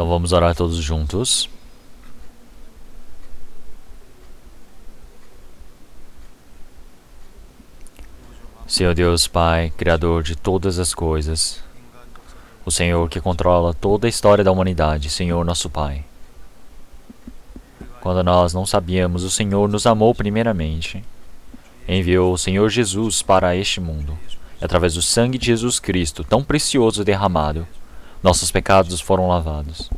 Então vamos orar todos juntos. Senhor Deus Pai, Criador de todas as coisas, o Senhor que controla toda a história da humanidade, Senhor nosso Pai. Quando nós não sabíamos, o Senhor nos amou primeiramente. Enviou o Senhor Jesus para este mundo. E através do sangue de Jesus Cristo, tão precioso derramado, nossos pecados foram lavados.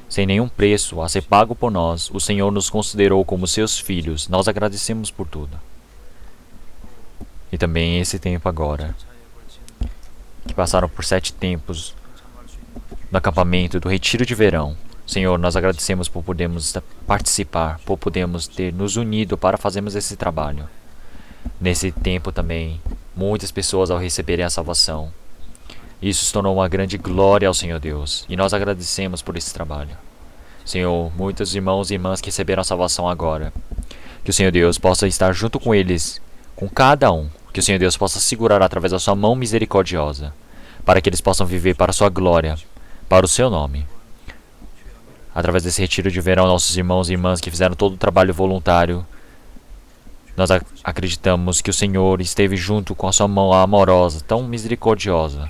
Sem nenhum preço a ser pago por nós, o Senhor nos considerou como seus filhos. Nós agradecemos por tudo. E também esse tempo agora, que passaram por 7 tempos no acampamento do retiro de verão. Senhor, nós agradecemos por podermos participar, por podermos ter nos unido para fazermos esse trabalho. Nesse tempo também, muitas pessoas ao receberem a salvação. Isso se tornou uma grande glória ao Senhor Deus, e nós agradecemos por esse trabalho. Senhor, muitos irmãos e irmãs que receberam a salvação agora, que o Senhor Deus possa estar junto com eles, com cada um, que o Senhor Deus possa segurar através da sua mão misericordiosa, para que eles possam viver para a sua glória, para o seu nome. Através desse retiro de verão, nossos irmãos e irmãs que fizeram todo o trabalho voluntário, nós acreditamos que o Senhor esteve junto com a sua mão amorosa, tão misericordiosa.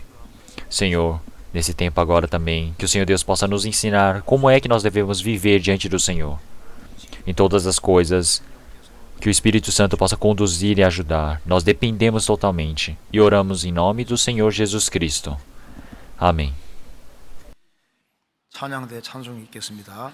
Senhor, nesse tempo agora também, que o Senhor Deus possa nos ensinar como é que nós devemos viver diante do Senhor. Em todas as coisas, que o Espírito Santo possa conduzir e ajudar. Nós dependemos totalmente e oramos em nome do Senhor Jesus Cristo. Amém. 찬양대 찬송이 있겠습니다.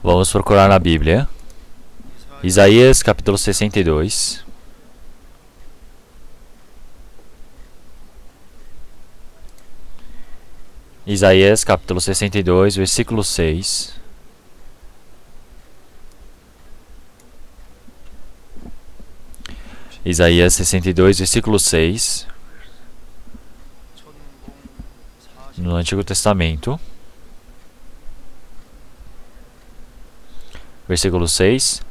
Vamos procurar na Bíblia. Isaías capítulo 62. Isaías capítulo 62, versículo 6. Isaías 62, versículo 6. No Antigo Testamento. Versículo 6.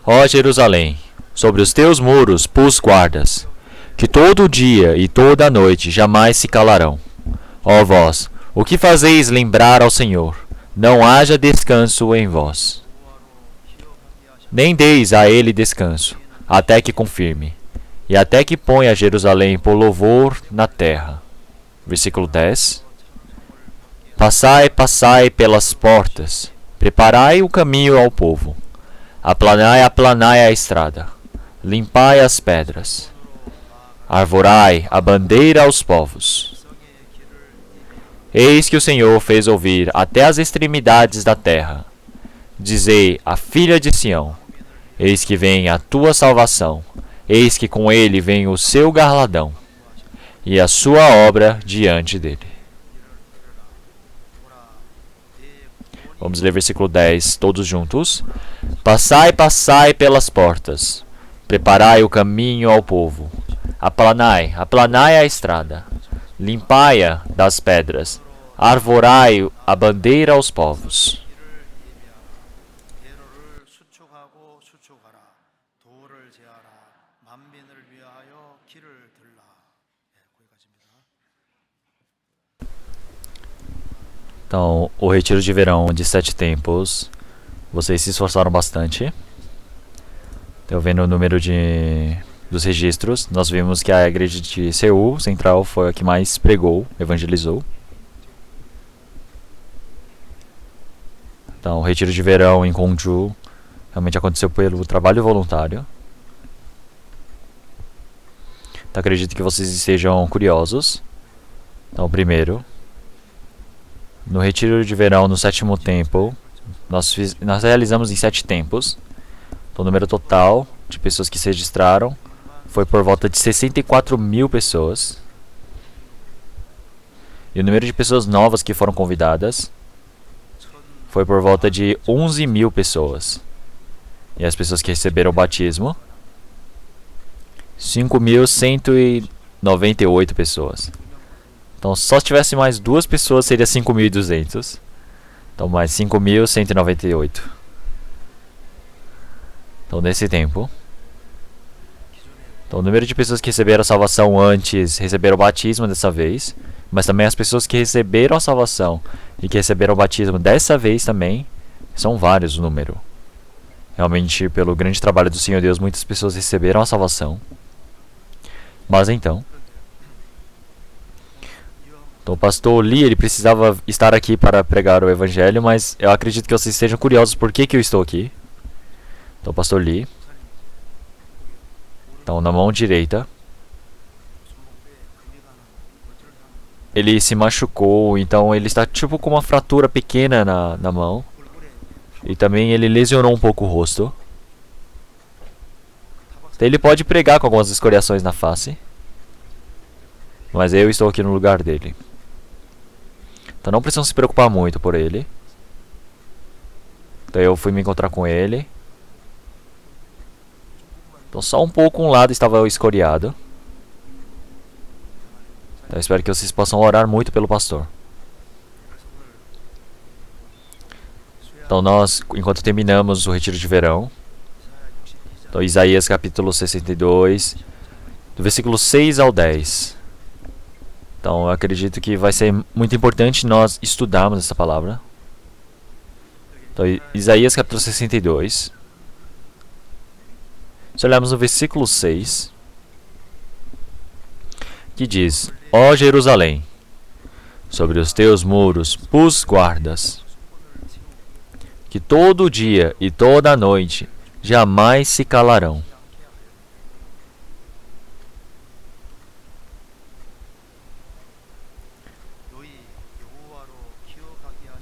Ó Jerusalém, sobre os teus muros pus guardas, que todo dia e toda noite jamais se calarão. Ó vós, o que fazeis lembrar ao Senhor? Não haja descanso em vós. Nem deis a ele descanso, até que confirme, e até que ponha Jerusalém por louvor na terra. Versículo 10. Passai, passai pelas portas, preparai o caminho ao povo. Aplanai, aplanai a estrada, limpai as pedras. Arvorai a bandeira aos povos. Eis que o Senhor fez ouvir até as extremidades da terra. Dizei à filha de Sião: eis que vem a tua salvação, eis que com ele vem o seu galardão, e a sua obra diante dele. Vamos ler versículo 10, todos juntos. Passai, passai pelas portas, preparai o caminho ao povo. Aplanai, aplanai a estrada, limpai-a das pedras, arvorai a bandeira aos povos. Então, o retiro de verão de 7 tempos, vocês se esforçaram bastante. Estou vendo o número dos registros. Nós vimos que a igreja de Seul Central foi a que mais pregou, evangelizou. Então, o retiro de verão em Gwangju realmente aconteceu pelo trabalho voluntário. Então, acredito que vocês estejam curiosos. Então, primeiro, no retiro de verão, no 7º tempo, nós realizamos em 7 tempos. Então, o número total de pessoas que se registraram foi por volta de 64 mil pessoas. E o número de pessoas novas que foram convidadas foi por volta de 11 mil pessoas. E as pessoas que receberam o batismo, 5.198 pessoas. Então, só se tivesse mais 2 pessoas, seria 5.200. Então, mais 5.198. Então, nesse tempo. Então, o número de pessoas que receberam a salvação antes receberam o batismo dessa vez. Mas também as pessoas que receberam a salvação e que receberam o batismo dessa vez também. São vários o número. Realmente, pelo grande trabalho do Senhor Deus, muitas pessoas receberam a salvação. Mas então, o pastor Lee, ele precisava estar aqui para pregar o evangelho, mas eu acredito que vocês estejam curiosos por que eu estou aqui. Então, o pastor Lee. Então, na mão direita, ele se machucou, então ele está tipo com uma fratura pequena na mão. E também ele lesionou um pouco o rosto. Então, ele pode pregar com algumas escoriações na face. Mas eu estou aqui no lugar dele. Então não precisam se preocupar muito por ele. Então eu fui me encontrar com ele. Então só um pouco um lado estava escoriado. Então eu espero que vocês possam orar muito pelo pastor. Então nós, enquanto terminamos o retiro de verão, então Isaías capítulo 62, do versículo 6 ao 10. Então eu acredito que vai ser muito importante nós estudarmos essa palavra. Então Isaías capítulo 62. Se olharmos no versículo 6, que diz: Ó Jerusalém, sobre os teus muros pus guardas, que todo dia e toda noite jamais se calarão.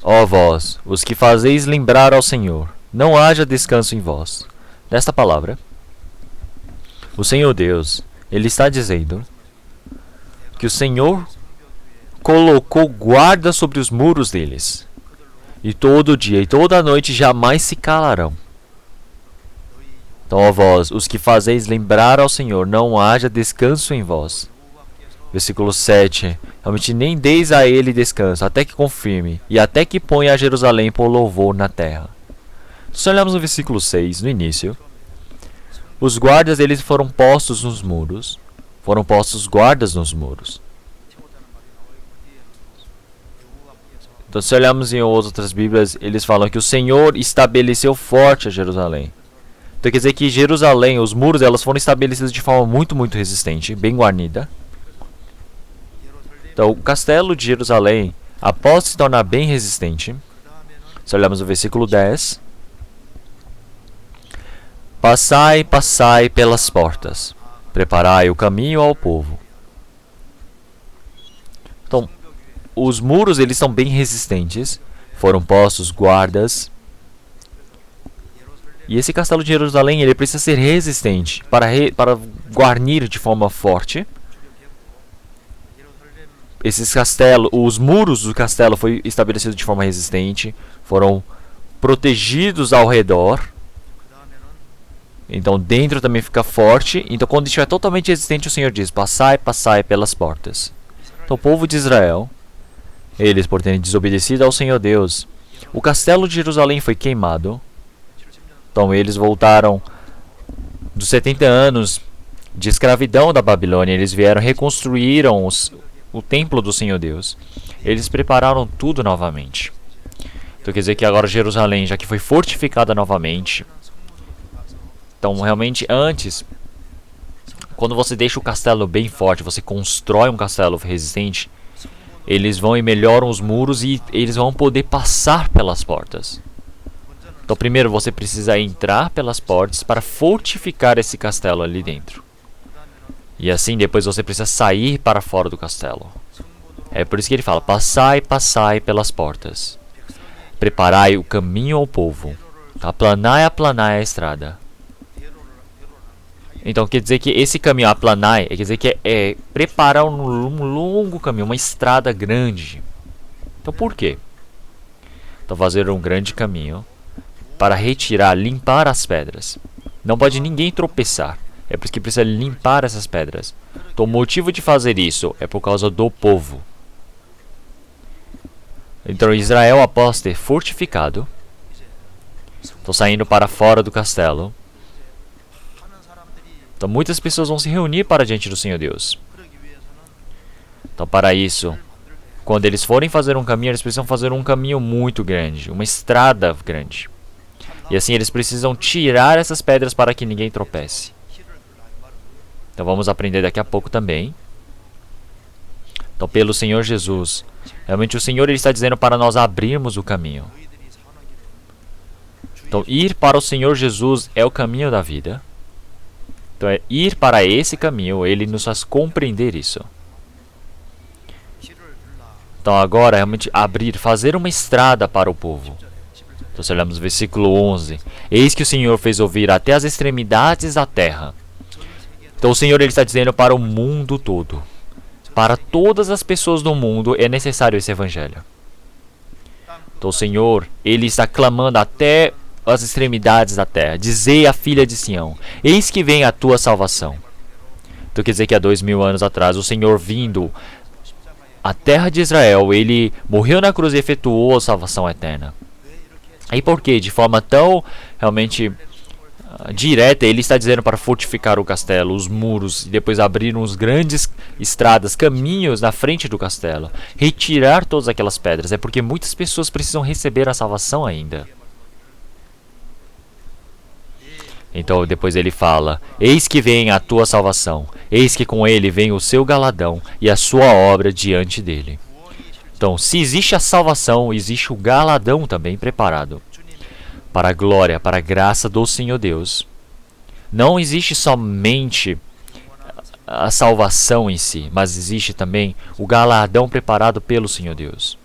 Ó vós, os que fazeis lembrar ao Senhor, não haja descanso em vós. Nesta palavra, o Senhor Deus, Ele está dizendo que o Senhor colocou guarda sobre os muros deles, e todo dia e toda noite jamais se calarão. Então, ó vós, os que fazeis lembrar ao Senhor, não haja descanso em vós. Versículo 7. Realmente nem deis a ele descanso, até que confirme, e até que ponha a Jerusalém por louvor na terra. Se olharmos no versículo 6, no início, os guardas eles foram postos nos muros. Foram postos guardas nos muros. Então, se olharmos em outras Bíblias, eles falam que o Senhor estabeleceu forte a Jerusalém. Então quer dizer que Jerusalém, os muros, elas foram estabelecidos de forma muito resistente, bem guarnida. Então o castelo de Jerusalém, após se tornar bem resistente, se olharmos no versículo 10, passai, passai pelas portas, preparai o caminho ao povo. Então, os muros eles são bem resistentes, foram postos guardas. E esse castelo de Jerusalém ele precisa ser resistente para guarnir de forma forte. Os muros do castelo foram estabelecidos de forma resistente, foram protegidos ao redor. Então dentro também fica forte. Então quando estiver totalmente resistente, o Senhor diz: passai, passai pelas portas. Então o povo de Israel, eles por terem desobedecido ao Senhor Deus, o castelo de Jerusalém foi queimado. Então eles voltaram dos 70 anos de escravidão da Babilônia. Eles vieram, reconstruíram o templo do Senhor Deus. Eles prepararam tudo novamente. Então quer dizer que agora Jerusalém, já que foi fortificada novamente. Então realmente antes, quando você deixa o castelo bem forte, você constrói um castelo resistente, eles vão e melhoram os muros e eles vão poder passar pelas portas. Então primeiro você precisa entrar pelas portas para fortificar esse castelo ali dentro. E assim depois você precisa sair para fora do castelo. É por isso que ele fala: passai, passai pelas portas. Preparai o caminho ao povo. Aplanai, aplanai a estrada. Então quer dizer que esse caminho, aplanai, quer dizer que é preparar um longo caminho, uma estrada grande. Então por quê? Então fazer um grande caminho para retirar, limpar as pedras. Não pode ninguém tropeçar. É por isso que precisa limpar essas pedras. Então o motivo de fazer isso é por causa do povo. Então Israel, após ter fortificado, estão saindo para fora do castelo. Então muitas pessoas vão se reunir para diante do Senhor Deus. Então para isso, quando eles forem fazer um caminho, eles precisam fazer um caminho muito grande, uma estrada grande. E assim eles precisam tirar essas pedras para que ninguém tropece. Então vamos aprender daqui a pouco também. Então pelo Senhor Jesus, realmente o Senhor ele está dizendo para nós abrirmos o caminho. Então ir para o Senhor Jesus é o caminho da vida. Então é ir para esse caminho, ele nos faz compreender isso. Então agora realmente abrir, fazer uma estrada para o povo. Então se olhamos no versículo 11. Eis que o Senhor fez ouvir até as extremidades da terra. Então o Senhor ele está dizendo para o mundo todo. Para todas as pessoas do mundo é necessário esse evangelho. Então o Senhor ele está clamando até as extremidades da terra. Dizei à filha de Sião: eis que vem a tua salvação. Então quer dizer que há 2000 anos atrás o Senhor vindo à terra de Israel, ele morreu na cruz e efetuou a salvação eterna. E por quê? De forma tão realmente direta, ele está dizendo para fortificar o castelo, os muros, e depois abrir uns grandes estradas, caminhos na frente do castelo. Retirar todas aquelas pedras. É porque muitas pessoas precisam receber a salvação ainda. Então depois ele fala: eis que vem a tua salvação, eis que com ele vem o seu galadão e a sua obra diante dele. Então se existe a salvação, existe o galadão também preparado. Para a glória, para a graça do Senhor Deus. Não existe somente a salvação em si, mas existe também o galardão preparado pelo Senhor Deus.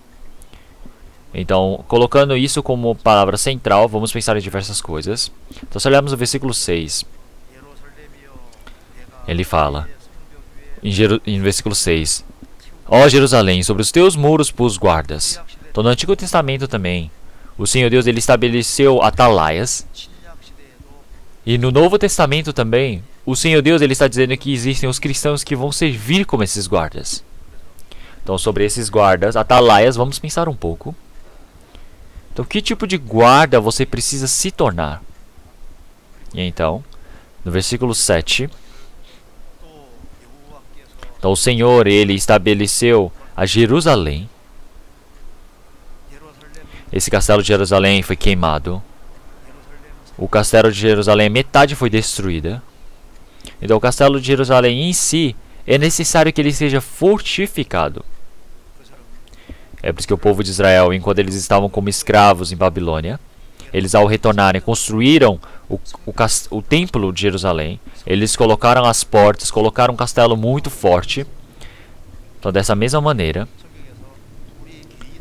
Então, colocando isso como palavra central, vamos pensar em diversas coisas. Então, se olharmos no versículo 6, ele fala, em versículo 6, Ó Jerusalém, sobre os teus muros pus guardas. Então, no Antigo Testamento também, o Senhor Deus ele estabeleceu atalaias. E no Novo Testamento também, o Senhor Deus ele está dizendo que existem os cristãos que vão servir como esses guardas. Então, sobre esses guardas, atalaias, vamos pensar um pouco. Então, que tipo de guarda você precisa se tornar? E então, no versículo 7, então o Senhor ele estabeleceu a Jerusalém. Esse castelo de Jerusalém foi queimado. O castelo de Jerusalém, metade foi destruída. Então o castelo de Jerusalém em si, é necessário que ele seja fortificado. É por isso que o povo de Israel, enquanto eles estavam como escravos em Babilônia, eles ao retornarem, construíram o templo de Jerusalém. Eles colocaram as portas, colocaram um castelo muito forte. Então dessa mesma maneira,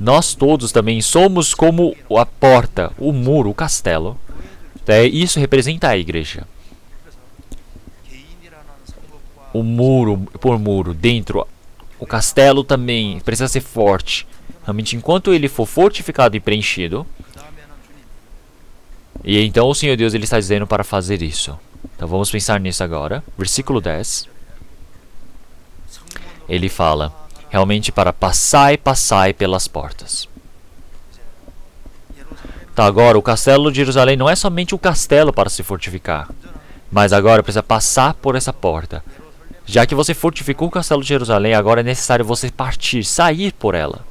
nós todos também somos como a porta, o muro, o castelo. Isso representa a igreja. O muro por muro, dentro, o castelo também precisa ser forte. Realmente, enquanto ele for fortificado e preenchido, e então o Senhor Deus ele está dizendo para fazer isso. Então vamos pensar nisso agora. Versículo 10. Ele fala, realmente para passai pelas portas. Então agora o castelo de Jerusalém não é somente um castelo para se fortificar, mas agora precisa passar por essa porta. Já que você fortificou o castelo de Jerusalém, agora é necessário você partir, sair por ela.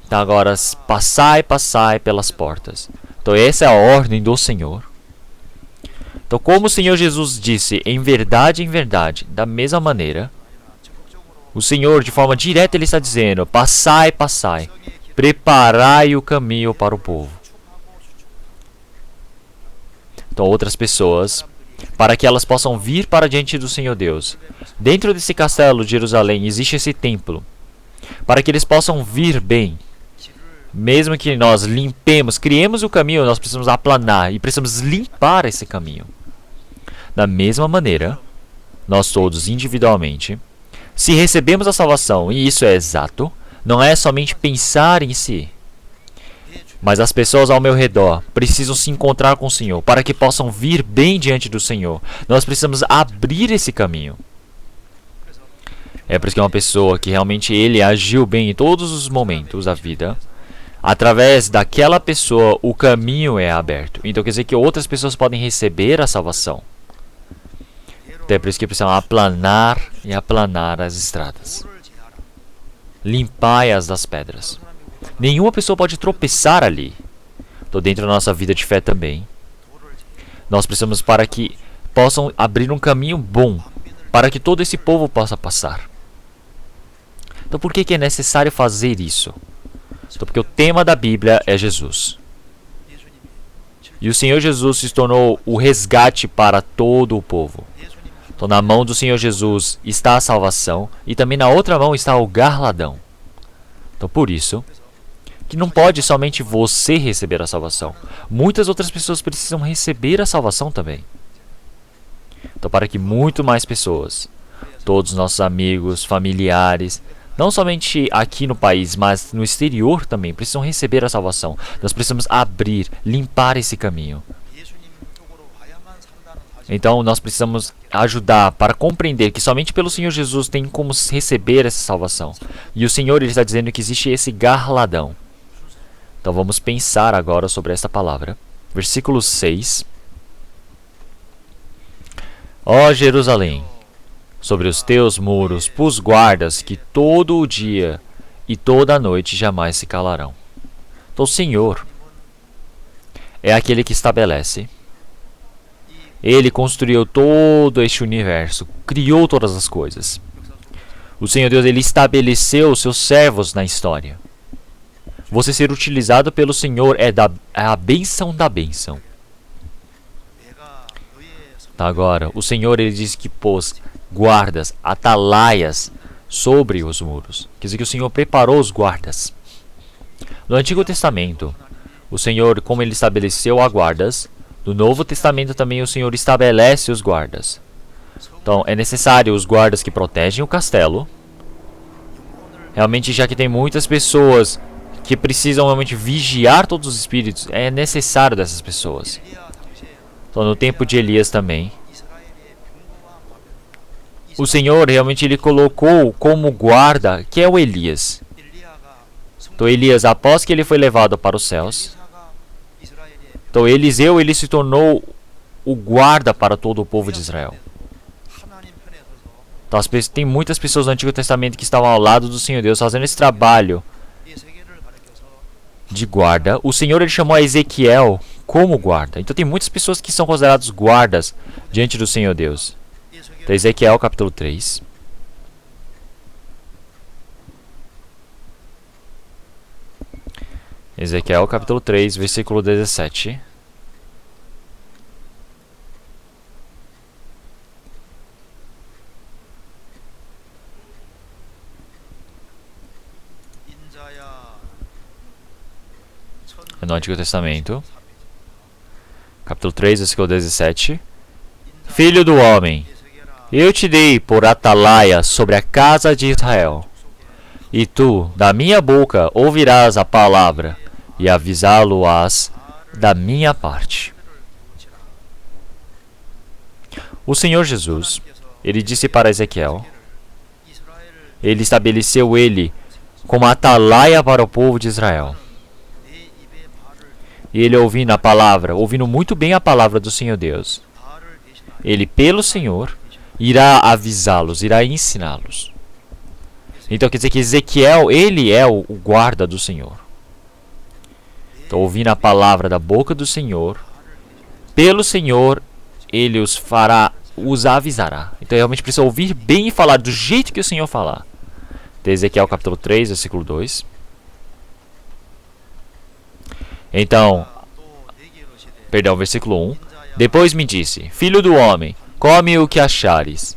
Então agora passai pelas portas. Então essa é a ordem do Senhor. Então como o Senhor Jesus disse, em verdade, da mesma maneira, o Senhor de forma direta ele está dizendo, passai, preparai o caminho para o povo. Então outras pessoas, para que elas possam vir para diante do Senhor Deus. Dentro desse castelo de Jerusalém existe esse templo, para que eles possam vir bem. Mesmo que nós limpemos, criemos o caminho, nós precisamos aplanar e precisamos limpar esse caminho. Da mesma maneira, nós todos individualmente, se recebemos a salvação, e isso é exato, não é somente pensar em si, mas as pessoas ao meu redor precisam se encontrar com o Senhor para que possam vir bem diante do Senhor. Nós precisamos abrir esse caminho. É por isso que uma pessoa que realmente ele agiu bem em todos os momentos da vida, através daquela pessoa o caminho é aberto. Então quer dizer que outras pessoas podem receber a salvação. Então é por isso que precisam aplanar as estradas. Limpai-as das pedras. Nenhuma pessoa pode tropeçar ali. Então dentro da nossa vida de fé também, nós precisamos para que possam abrir um caminho bom, para que todo esse povo possa passar. Então por que é necessário fazer isso? Então, porque o tema da Bíblia é Jesus. E o Senhor Jesus se tornou o resgate para todo o povo. Então na mão do Senhor Jesus está a salvação e também na outra mão está o galardão. Então por isso que não pode somente você receber a salvação. Muitas outras pessoas precisam receber a salvação também. Então para que muito mais pessoas, todos os nossos amigos, familiares, não somente aqui no país, mas no exterior também, precisam receber a salvação. Nós precisamos abrir, limpar esse caminho. Então nós precisamos ajudar para compreender que somente pelo Senhor Jesus tem como receber essa salvação. E o Senhor ele está dizendo que existe esse galardão. Então vamos pensar agora sobre esta palavra. Versículo 6. Ó Jerusalém, sobre os teus muros pus guardas que todo o dia e toda a noite jamais se calarão. Então o Senhor é aquele que estabelece. Ele construiu todo este universo, criou todas as coisas. O Senhor Deus ele estabeleceu os seus servos na história. Você ser utilizado pelo Senhor é a bênção da bênção. Tá, agora, o Senhor ele diz que pôs guardas, atalaias sobre os muros. Quer dizer que o Senhor preparou os guardas. No Antigo Testamento, o Senhor, como ele estabeleceu as guardas, no Novo Testamento também o Senhor estabelece os guardas. Então é necessário os guardas que protegem o castelo. Realmente, já que tem muitas pessoas que precisam realmente vigiar todos os espíritos, é necessário dessas pessoas. Então no tempo de Elias também, o Senhor realmente ele colocou como guarda, que é o Elias. Então Elias, após que ele foi levado para os céus, então Eliseu ele se tornou o guarda para todo o povo de Israel. Então, tem muitas pessoas no Antigo Testamento que estavam ao lado do Senhor Deus fazendo esse trabalho de guarda. O Senhor ele chamou a Ezequiel como guarda. Então tem muitas pessoas que são consideradas guardas diante do Senhor Deus. Então, Ezequiel capítulo 3. Ezequiel capítulo 3, versículo 17. No Antigo Testamento, capítulo 3, versículo 17. Filho do homem, eu te dei por atalaia sobre a casa de Israel, e tu, da minha boca, ouvirás a palavra, e avisá-lo-ás da minha parte. O Senhor Jesus, ele disse para Ezequiel, ele estabeleceu ele como atalaia para o povo de Israel. E ele ouvindo a palavra, ouvindo muito bem a palavra do Senhor Deus, ele pelo Senhor irá avisá-los, irá ensiná-los. Então quer dizer que Ezequiel, ele é o guarda do Senhor. Então ouvindo a palavra da boca do Senhor, pelo Senhor, ele os avisará. Então realmente precisa ouvir bem e falar do jeito que o Senhor falar. De Ezequiel capítulo 3, versículo 2. Então, versículo 1. Depois me disse, filho do homem, come o que achares.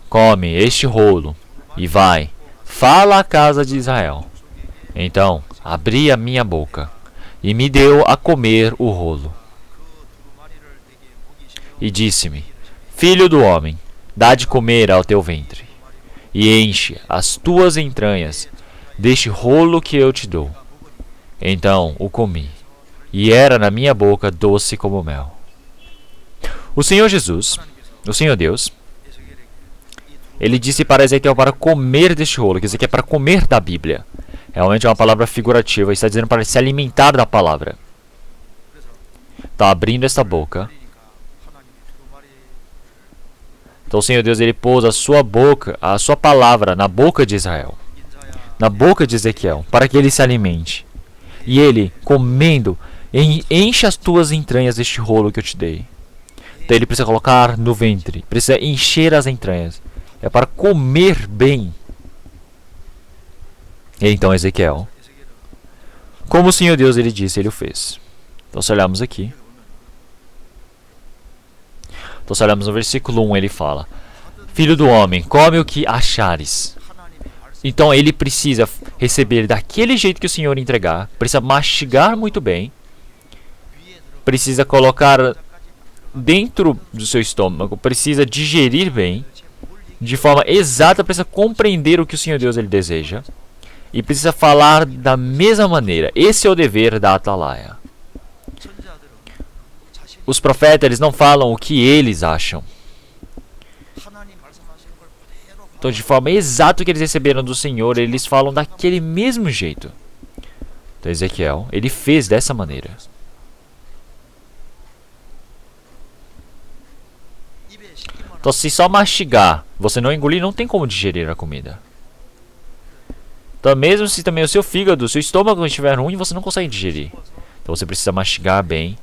Come este rolo, e vai, fala à casa de Israel. Então, abri a minha boca, e me deu a comer o rolo. E disse-me, filho do homem, dá de comer ao teu ventre, e enche as tuas entranhas deste rolo que eu te dou. Então o comi, e era na minha boca doce como mel. O Senhor Jesus, o Senhor Deus, ele disse para Ezequiel para comer deste rolo, quer dizer que é para comer da Bíblia. Realmente é uma palavra figurativa, está dizendo para se alimentar da palavra. Está abrindo esta boca. Então o Senhor Deus ele pôs a sua boca, a sua palavra na boca de Israel, na boca de Ezequiel, para que ele se alimente. E ele, comendo, enche as tuas entranhas deste rolo que eu te dei. Então ele precisa colocar no ventre, precisa encher as entranhas. É para comer bem. E então Ezequiel, como o Senhor Deus ele disse, ele o fez. Então se olharmos aqui. Então se olharmos no versículo 1, ele fala, filho do homem, come o que achares. Então ele precisa receber daquele jeito que o Senhor entregar, precisa mastigar muito bem, precisa colocar dentro do seu estômago, precisa digerir bem, de forma exata, precisa compreender o que o Senhor Deus ele deseja, e precisa falar da mesma maneira. Esse é o dever da atalaia. Os profetas eles não falam o que eles acham. Então, de forma exata o que eles receberam do Senhor, eles falam daquele mesmo jeito. Então, Ezequiel, ele fez dessa maneira. Então, se só mastigar, você não engolir, não tem como digerir a comida. Então, mesmo se também o seu fígado, o seu estômago estiver ruim, você não consegue digerir. Então, você precisa mastigar bem.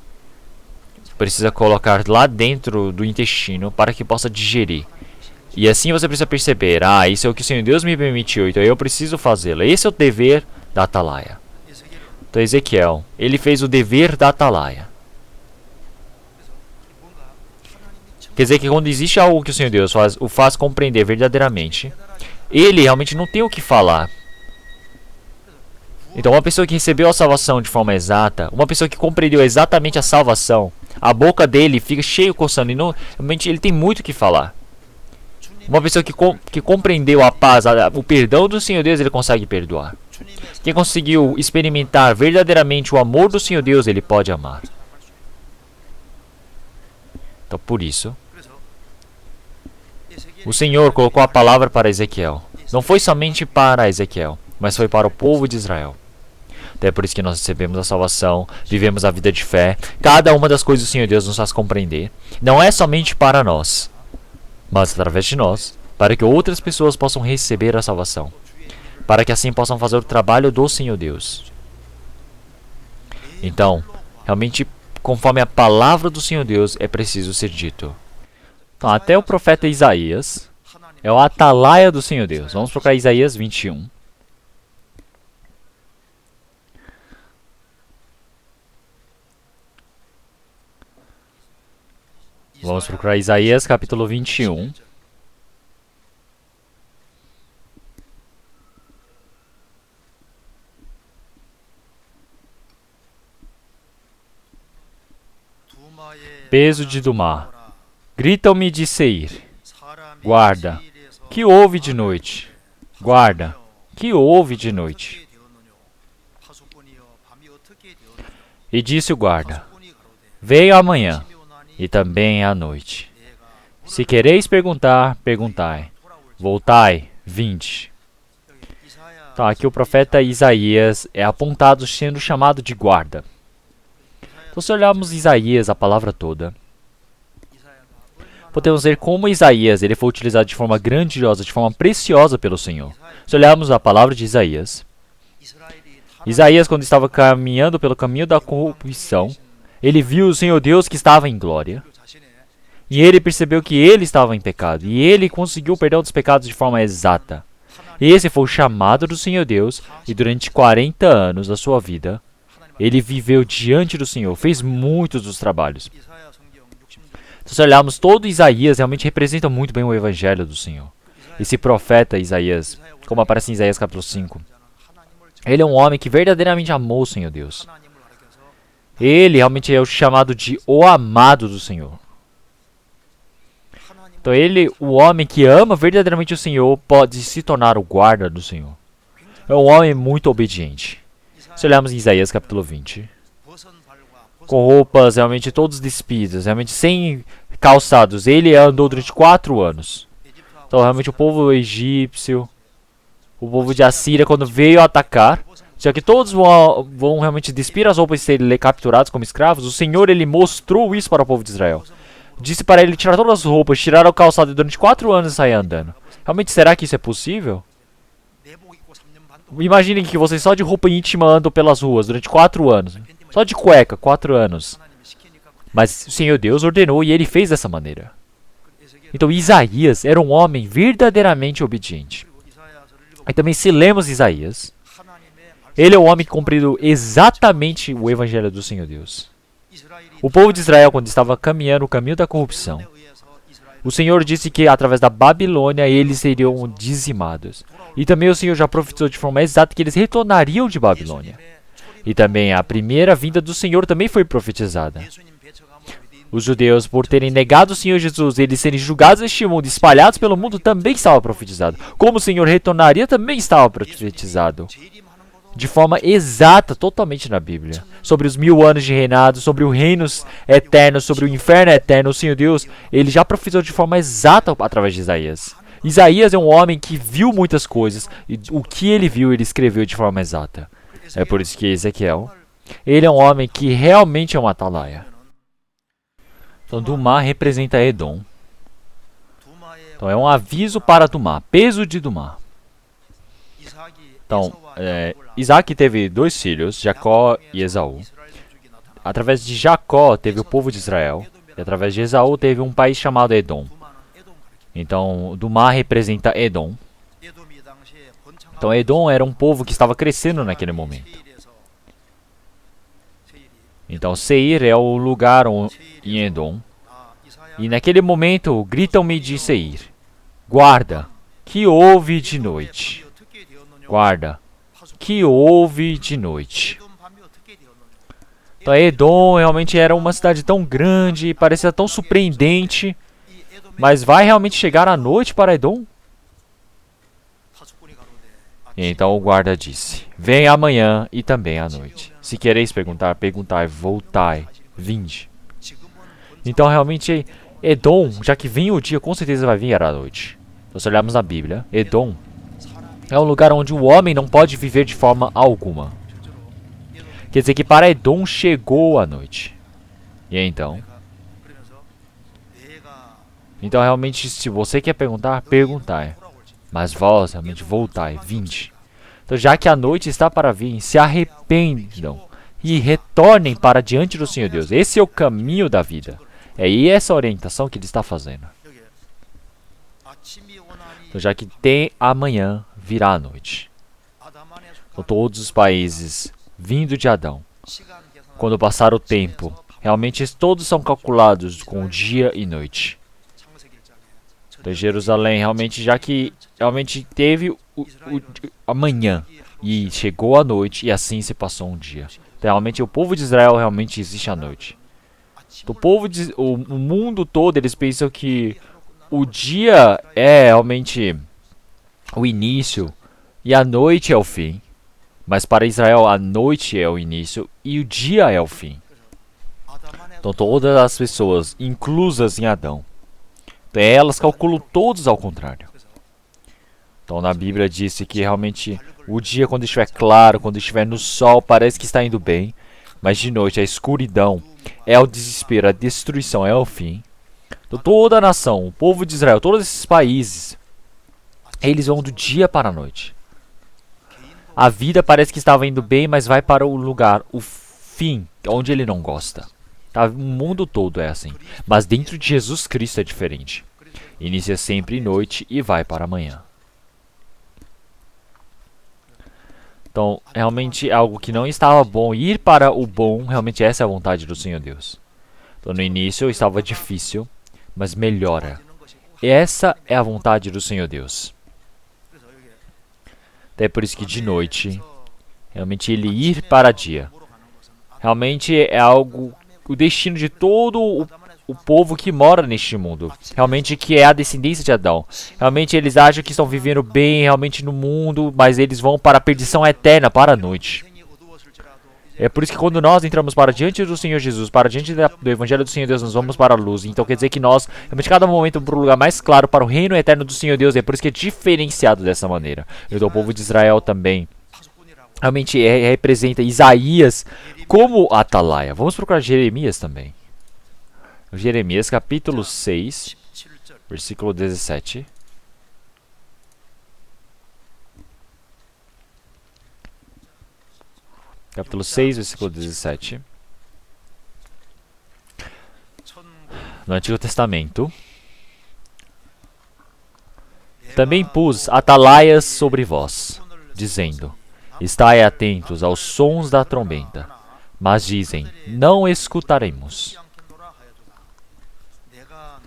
Precisa colocar lá dentro do intestino para que possa digerir. E assim você precisa perceber, isso é o que o Senhor Deus me permitiu, então eu preciso fazê-lo. Esse é o dever da atalaia. Então Ezequiel, ele fez o dever da atalaia. Quer dizer que quando existe algo que o Senhor Deus o faz compreender verdadeiramente, ele realmente não tem o que falar. Então uma pessoa que recebeu a salvação de forma exata, uma pessoa que compreendeu exatamente a salvação, a boca dele fica cheio coçando e não, realmente ele tem muito o que falar. Uma pessoa que compreendeu a paz, o perdão do Senhor Deus, ele consegue perdoar. Quem conseguiu experimentar verdadeiramente o amor do Senhor Deus, ele pode amar. Então, por isso, o Senhor colocou a palavra para Ezequiel. Não foi somente para Ezequiel, mas foi para o povo de Israel. Até por isso que nós recebemos a salvação, vivemos a vida de fé. Cada uma das coisas do Senhor Deus nos faz compreender. Não é somente para nós, mas através de nós, para que outras pessoas possam receber a salvação. Para que assim possam fazer o trabalho do Senhor Deus. Então, realmente, conforme a palavra do Senhor Deus, é preciso ser dito. Então, até o profeta Isaías é o atalaia do Senhor Deus. Vamos procurar Isaías 21. Vamos procurar Isaías capítulo 21. Peso de Dumá. Gritam-me de Seir. Guarda, que houve de noite? Guarda, que houve de noite? E disse o guarda: veio amanhã, e também à noite. Se quereis perguntar, perguntai. Voltai, vinde. Então, aqui o profeta Isaías é apontado sendo chamado de guarda. Então, se olharmos Isaías, a palavra toda, podemos ver como Isaías ele foi utilizado de forma grandiosa, de forma preciosa pelo Senhor. Se olharmos a palavra de Isaías, quando estava caminhando pelo caminho da corrupção, ele viu o Senhor Deus que estava em glória, e ele percebeu que ele estava em pecado, e ele conseguiu o perdão dos pecados de forma exata. Esse foi o chamado do Senhor Deus, e durante 40 anos da sua vida, ele viveu diante do Senhor, fez muitos dos trabalhos. Então, se olharmos, todo Isaías realmente representa muito bem o Evangelho do Senhor. Esse profeta Isaías, como aparece em Isaías capítulo 5, ele é um homem que verdadeiramente amou o Senhor Deus. Ele realmente é o chamado de o amado do Senhor. Então ele, o homem que ama verdadeiramente o Senhor, pode se tornar o guarda do Senhor. É um homem muito obediente. Se olharmos em Isaías capítulo 20, com roupas realmente todos despidas, realmente sem calçados, ele andou durante 4 anos. Então realmente o povo egípcio, o povo de Assíria, quando veio atacar, já que todos vão realmente despir as roupas e serem capturados como escravos, o Senhor ele mostrou isso para o povo de Israel. Disse para ele tirar todas as roupas, tirar o calçado e durante 4 anos sair andando. Realmente, será que isso é possível? Imaginem que vocês só de roupa íntima andam pelas ruas durante 4 anos. Só de cueca, 4 anos. Mas o Senhor Deus ordenou e ele fez dessa maneira. Então Isaías era um homem verdadeiramente obediente. E também se lemos Isaías, ele é o homem que cumpriu exatamente o Evangelho do Senhor Deus. O povo de Israel, quando estava caminhando o caminho da corrupção, o Senhor disse que através da Babilônia eles seriam dizimados. E também o Senhor já profetizou de forma exata que eles retornariam de Babilônia. E também a primeira vinda do Senhor também foi profetizada. Os judeus, por terem negado o Senhor Jesus, eles serem julgados neste mundo, espalhados pelo mundo, também estava profetizado. Como o Senhor retornaria, também estava profetizado. De forma exata, totalmente na Bíblia. Sobre os 1000 anos de reinado, sobre o reino eterno, sobre o inferno eterno, o Senhor Deus, ele já profetizou de forma exata através de Isaías. Isaías é um homem que viu muitas coisas, e o que ele viu, ele escreveu de forma exata. É por isso que Ezequiel, ele é um homem que realmente é um atalaia. Então, Dumá representa Edom. Então, é um aviso para Dumá, peso de Dumá. Então, Isaac teve 2 filhos, Jacó e Esaú. Através de Jacó teve o povo de Israel, e através de Esaú teve um país chamado Edom. Então, Dumá representa Edom. Então, Edom era um povo que estava crescendo naquele momento. Então, Seir é o lugar em Edom. E naquele momento, gritam-me de Seir: guarda, que houve de noite? Guarda, que houve de noite? Então, Edom realmente era uma cidade tão grande, parecia tão surpreendente. Mas vai realmente chegar a noite para Edom? E então o guarda disse: Vem amanhã e também à noite. Se quereis perguntar, perguntai, voltai, vinde. Então realmente Edom, já que vem o dia, com certeza vai vir à noite. Então, se olharmos na Bíblia, Edom é um lugar onde o homem não pode viver de forma alguma. Quer dizer que para Edom chegou a noite. E então realmente, se você quer perguntar, perguntai. Mas vós realmente voltai, vinde. Então, já que a noite está para vir, se arrependam e retornem para diante do Senhor Deus. Esse é o caminho da vida. É essa orientação que ele está fazendo. Então, já que tem amanhã, virá a noite. Então, todos os países vindo de Adão, quando passar o tempo, realmente todos são calculados com dia e noite. Então, Jerusalém, realmente, já que realmente teve amanhã e chegou a noite e assim se passou um dia. Então, realmente, o povo de Israel realmente existe à noite. Então, o mundo todo, eles pensam que o dia é realmente o início e a noite é o fim. Mas para Israel, a noite é o início e o dia é o fim. Então, todas as pessoas inclusas em Adão, elas calculam todos ao contrário. Então, na Bíblia disse que realmente o dia, quando estiver claro, quando estiver no sol, parece que está indo bem. Mas de noite, a escuridão é o desespero, a destruição é o fim. Então, toda a nação, o povo de Israel, todos esses países, eles vão do dia para a noite. A vida parece que estava indo bem, mas vai para o lugar, o fim, onde ele não gosta. Tá? O mundo todo é assim. Mas dentro de Jesus Cristo é diferente. Inicia sempre noite e vai para amanhã. Então, realmente é algo que não estava bom. Ir para o bom, realmente essa é a vontade do Senhor Deus. Então, no início estava difícil, mas melhora. Essa é a vontade do Senhor Deus. Até por isso que de noite, realmente ele ir para dia. Realmente é algo, o destino de todo o povo que mora neste mundo. Realmente que é a descendência de Adão. Realmente eles acham que estão vivendo bem realmente no mundo, mas eles vão para a perdição eterna, para a noite. É por isso que quando nós entramos para diante do Senhor Jesus, para diante do Evangelho do Senhor Deus, nós vamos para a luz. Então quer dizer que nós, realmente cada momento, para o lugar mais claro, para o reino eterno do Senhor Deus. É por isso que é diferenciado dessa maneira. Então o povo de Israel também realmente representa Isaías como atalaia. Vamos procurar Jeremias também. Jeremias capítulo 6, versículo 17. Capítulo 6, versículo 17. No Antigo Testamento. Também pus atalaias sobre vós, dizendo: Estai atentos aos sons da trombeta. Mas dizem: Não escutaremos.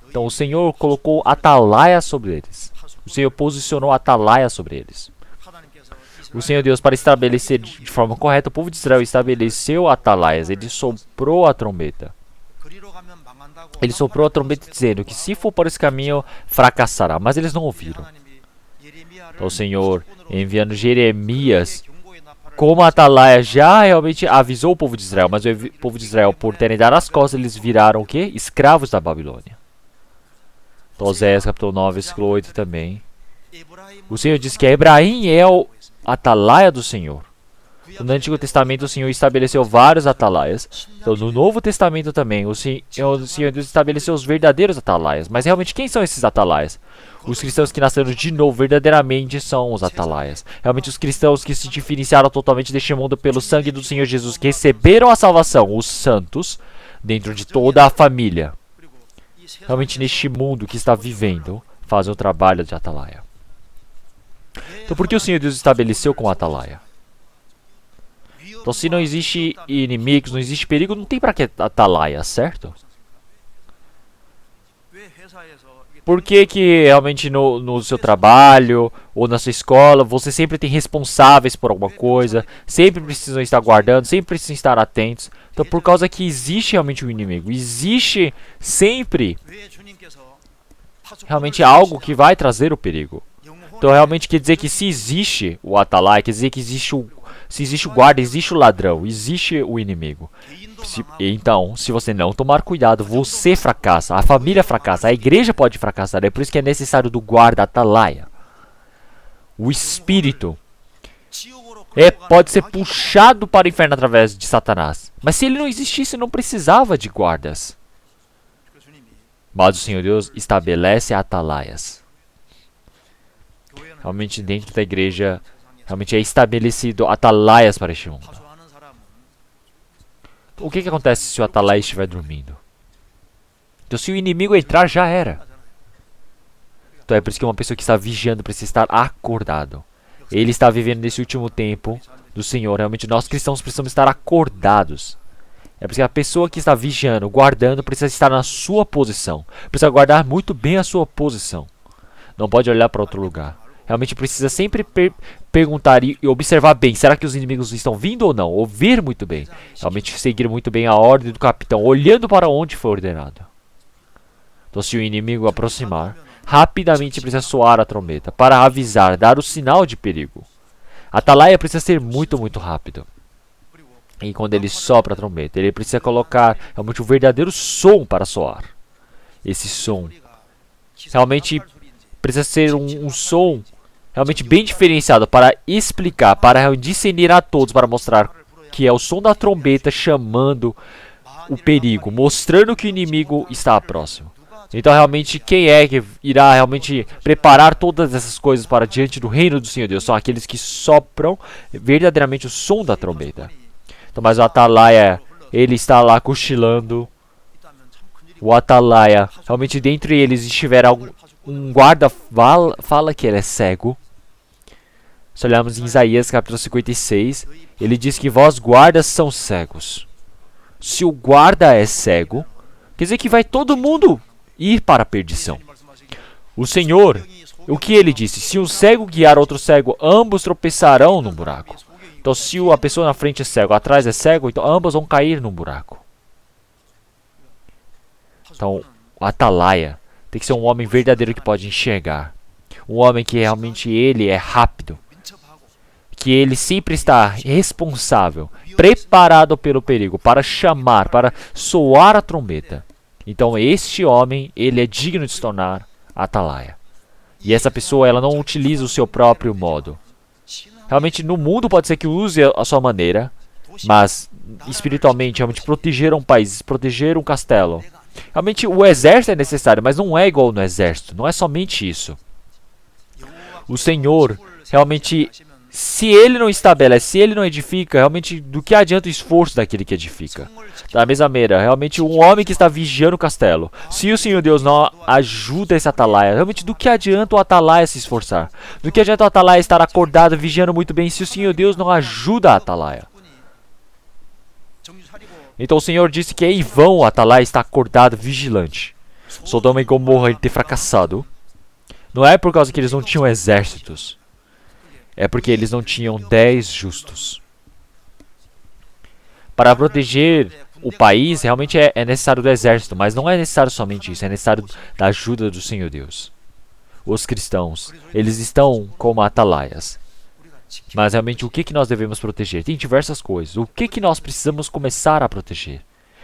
Então o Senhor colocou atalaia sobre eles. O Senhor posicionou atalaia sobre eles. O Senhor Deus, para estabelecer de forma correta, o povo de Israel estabeleceu atalaias. Ele soprou a trombeta. Ele soprou a trombeta dizendo que se for por esse caminho, fracassará. Mas eles não ouviram. Então o Senhor, enviando Jeremias como atalaia, já realmente avisou o povo de Israel. Mas o povo de Israel, por terem dado as costas, eles viraram o quê? Escravos da Babilônia. Então Oséias capítulo 9, versículo 8 também. O Senhor diz que Ebraim é o atalaia do Senhor. No Antigo Testamento o Senhor estabeleceu vários atalaias. Então no Novo Testamento também o Senhor Deus estabeleceu os verdadeiros atalaias. Mas realmente quem são esses atalaias? Os cristãos que nasceram de novo verdadeiramente são os atalaias. Realmente os cristãos que se diferenciaram totalmente deste mundo pelo sangue do Senhor Jesus, que receberam a salvação, os santos, dentro de toda a família. Realmente neste mundo que está vivendo, fazem o trabalho de atalaia. Então por que o Senhor Deus estabeleceu como atalaia? Então se não existe inimigos, não existe perigo, não tem para que atalaia, certo? Por que que realmente no seu trabalho ou na sua escola você sempre tem responsáveis por alguma coisa, sempre precisam estar guardando, sempre precisam estar atentos? Então por causa que existe realmente um inimigo, existe sempre realmente algo que vai trazer o perigo. Então realmente quer dizer que se existe o atalaia, quer dizer que se existe o guarda, existe o ladrão, existe o inimigo. Então, se você não tomar cuidado, você fracassa, a família fracassa, a igreja pode fracassar. É por isso que é necessário do guarda atalaia. O espírito pode ser puxado para o inferno através de Satanás. Mas se ele não existisse, não precisava de guardas. Mas o Senhor Deus estabelece atalaias. Realmente dentro da igreja, realmente é estabelecido atalaias para este mundo. O que acontece se o atalaia estiver dormindo? Então se o inimigo entrar, já era. Então é por isso que uma pessoa que está vigiando precisa estar acordado. Ele está vivendo nesse último tempo do Senhor. Realmente nós cristãos precisamos estar acordados. É por isso que a pessoa que está vigiando, guardando, precisa estar na sua posição. Precisa guardar muito bem a sua posição. Não pode olhar para outro lugar. Realmente precisa sempre perguntar e observar bem. Será que os inimigos estão vindo ou não? Ouvir muito bem. Realmente seguir muito bem a ordem do capitão, olhando para onde foi ordenado. Então se o inimigo aproximar, rapidamente precisa soar a trombeta para avisar, dar o sinal de perigo. A atalaia precisa ser muito rápido. E quando ele sopra a trombeta, ele precisa colocar realmente o verdadeiro som para soar. Esse som realmente precisa ser um som realmente bem diferenciado para explicar, para discernir a todos, para mostrar que é o som da trombeta chamando o perigo, mostrando que o inimigo está próximo. Então realmente quem é que irá realmente preparar todas essas coisas para diante do reino do Senhor Deus? São aqueles que sopram verdadeiramente o som da trombeta. Então, mas o atalaia, ele está lá cochilando. O atalaia, realmente dentre eles estiver um guarda, fala que ele é cego. Se olharmos em Isaías capítulo 56, ele diz que vós guardas são cegos. Se o guarda é cego, quer dizer que vai todo mundo ir para a perdição. O Senhor, o que ele disse? Se um cego guiar outro cego, ambos tropeçarão num buraco. Então se a pessoa na frente é cego, atrás é cego, então ambos vão cair num buraco. Então o atalaia tem que ser um homem verdadeiro que pode enxergar. Um homem que realmente ele é rápido. Que ele sempre está responsável, preparado pelo perigo, para chamar, para soar a trombeta. Então este homem, ele é digno de se tornar atalaia. E essa pessoa, ela não utiliza o seu próprio modo. Realmente no mundo pode ser que use a sua maneira, mas espiritualmente, realmente proteger um país, proteger um castelo. Realmente o exército é necessário, mas não é igual no exército, não é somente isso. O Senhor, realmente, se ele não estabelece, se ele não edifica, realmente do que adianta o esforço daquele que edifica? Da mesma maneira, realmente um homem que está vigiando o castelo, se o Senhor Deus não ajuda esse atalaia, realmente do que adianta o atalaia se esforçar? Do que adianta o atalaia estar acordado, vigiando muito bem, se o Senhor Deus não ajuda a atalaia? Então o Senhor disse que é em vão o atalaia está acordado, vigilante. Sodoma e Gomorra ter fracassado. Não é por causa que eles não tinham exércitos. É porque eles não tinham 10 justos. Para proteger o país, realmente é necessário do exército, mas não é necessário somente isso, é necessário da ajuda do Senhor Deus. Os cristãos, eles estão como atalaias. Mas realmente o que nós devemos proteger? Tem diversas coisas. O que nós precisamos começar a proteger?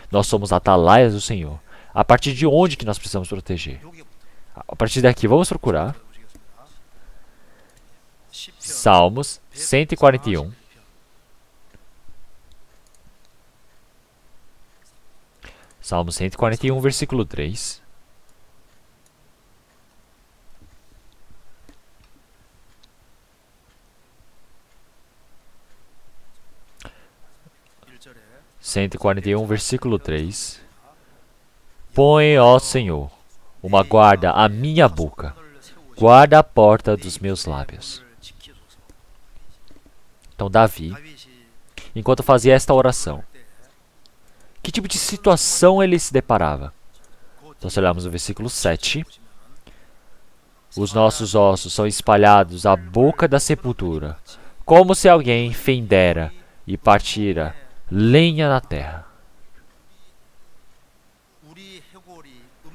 Nós somos atalaias do Senhor. A partir de onde que nós precisamos proteger? A partir daqui, vamos procurar. Salmos 141. Salmo 141, versículo 3. Cento e quarenta e um, versículo 3. Põe, ó Senhor, uma guarda à minha boca, guarda a porta dos meus lábios. Então Davi, enquanto fazia esta oração, que tipo de situação ele se deparava? Então se olharmos o versículo 7, os nossos ossos são espalhados à boca da sepultura, como se alguém fendera e partira lenha na terra.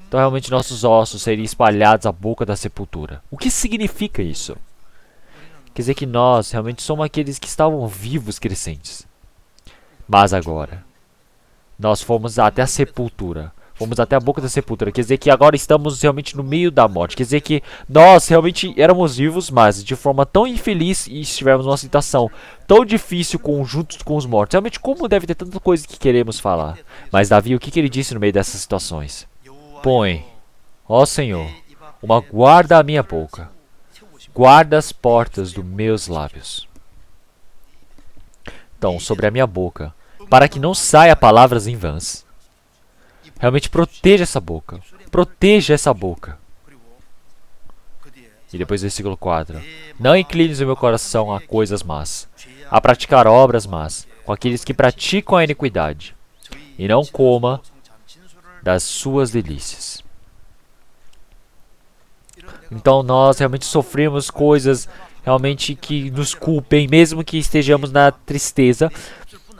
Então realmente nossos ossos seriam espalhados à boca da sepultura. O que significa isso? Quer dizer que nós realmente somos aqueles que estavam vivos crescentes. Mas agora, nós fomos até a sepultura. Fomos até a boca da sepultura. Quer dizer que agora estamos realmente no meio da morte. Quer dizer que nós realmente éramos vivos, mas de forma tão infeliz e estivemos numa situação tão difícil juntos com os mortos. Realmente, como deve ter tanta coisa que queremos falar. Mas Davi, o que ele disse no meio dessas situações? Põe, ó Senhor, uma guarda à minha boca. Guarda as portas dos meus lábios. Então, sobre a minha boca, para que não saia palavras em vãs. Realmente proteja essa boca. Proteja essa boca. E depois versículo 4. Não inclines o meu coração a coisas más, a praticar obras más, com aqueles que praticam a iniquidade, e não coma das suas delícias. Então nós realmente sofremos coisas realmente que nos culpem, mesmo que estejamos na tristeza.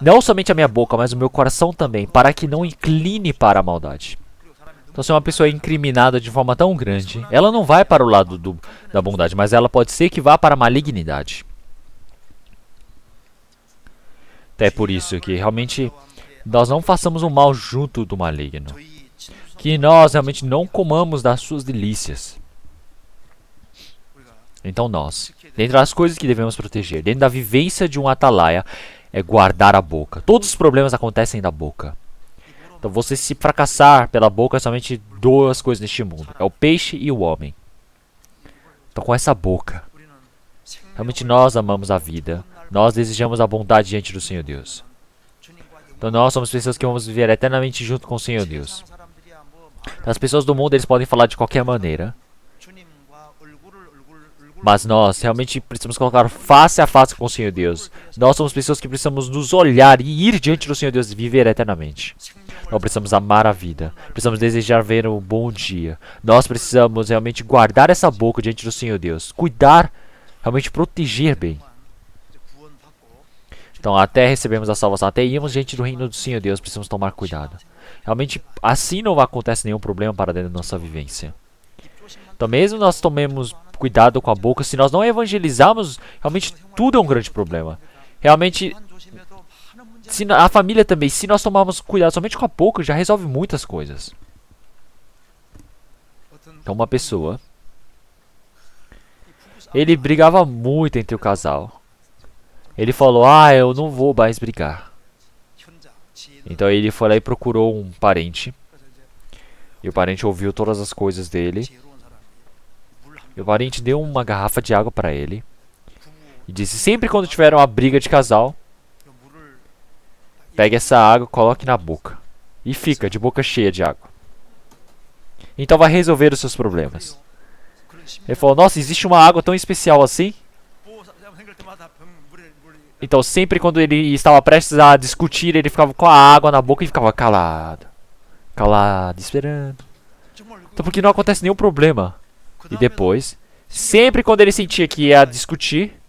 Não somente a minha boca, mas o meu coração também, para que não incline para a maldade. Então, se uma pessoa é incriminada de forma tão grande, ela não vai para o lado da bondade, mas ela pode ser que vá para a malignidade. Então, é por isso que realmente nós não façamos o mal junto do maligno. Que nós realmente não comamos das suas delícias. Então nós, dentro das coisas que devemos proteger, dentro da vivência de um atalaia, é guardar a boca. Todos os problemas acontecem da boca. Então você se fracassar pela boca é somente duas coisas neste mundo. É o peixe e o homem. Então com essa boca, realmente nós amamos a vida. Nós desejamos a bondade diante do Senhor Deus. Então nós somos pessoas que vamos viver eternamente junto com o Senhor Deus. Então, as pessoas do mundo eles podem falar de qualquer maneira. Mas nós realmente precisamos colocar face a face com o Senhor Deus. Nós somos pessoas que precisamos nos olhar e ir diante do Senhor Deus e viver eternamente. Nós precisamos amar a vida. Precisamos desejar ver um bom dia. Nós precisamos realmente guardar essa boca diante do Senhor Deus. Cuidar, realmente proteger bem. Então até recebemos a salvação, até irmos diante do reino do Senhor Deus, precisamos tomar cuidado. Realmente assim não acontece nenhum problema para dentro da nossa vivência. Então mesmo nós tomemos cuidado com a boca, se nós não evangelizarmos, realmente tudo é um grande problema. Realmente, a família também, se nós tomarmos cuidado somente com a boca, já resolve muitas coisas. Então uma pessoa, ele brigava muito entre o casal. Ele falou, eu não vou mais brigar. Então ele foi lá e procurou um parente. E o parente ouviu todas as coisas dele. E o parente deu uma garrafa de água para ele. E disse, sempre quando tiver uma briga de casal, pegue essa água, coloque na boca. E fica de boca cheia de água. Então vai resolver os seus problemas. Ele falou, nossa, existe uma água tão especial assim? Então sempre quando ele estava prestes a discutir, ele ficava com a água na boca e ficava calado. Calado, esperando. Então por que não acontece nenhum problema? E depois, sempre quando ele sentia que ia discutir,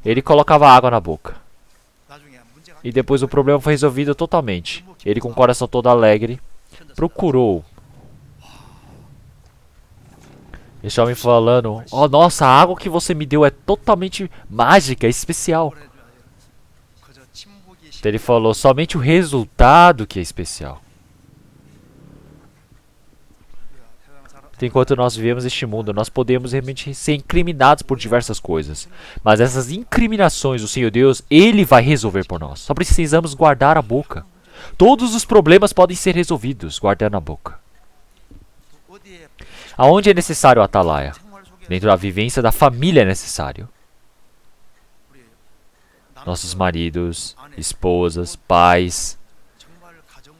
ele colocava água na boca. E depois o problema foi resolvido totalmente. Ele com o coração todo alegre, procurou. Esse homem falando, nossa, a água que você me deu é totalmente mágica, especial. Então ele falou, somente o resultado que é especial. Enquanto nós vivemos este mundo, nós podemos realmente ser incriminados por diversas coisas. Mas essas incriminações, o Senhor Deus, Ele vai resolver por nós. Só precisamos guardar a boca. Todos os problemas podem ser resolvidos guardando a boca. Aonde é necessário a atalaia? Dentro da vivência da família é necessário. Nossos maridos, esposas, pais,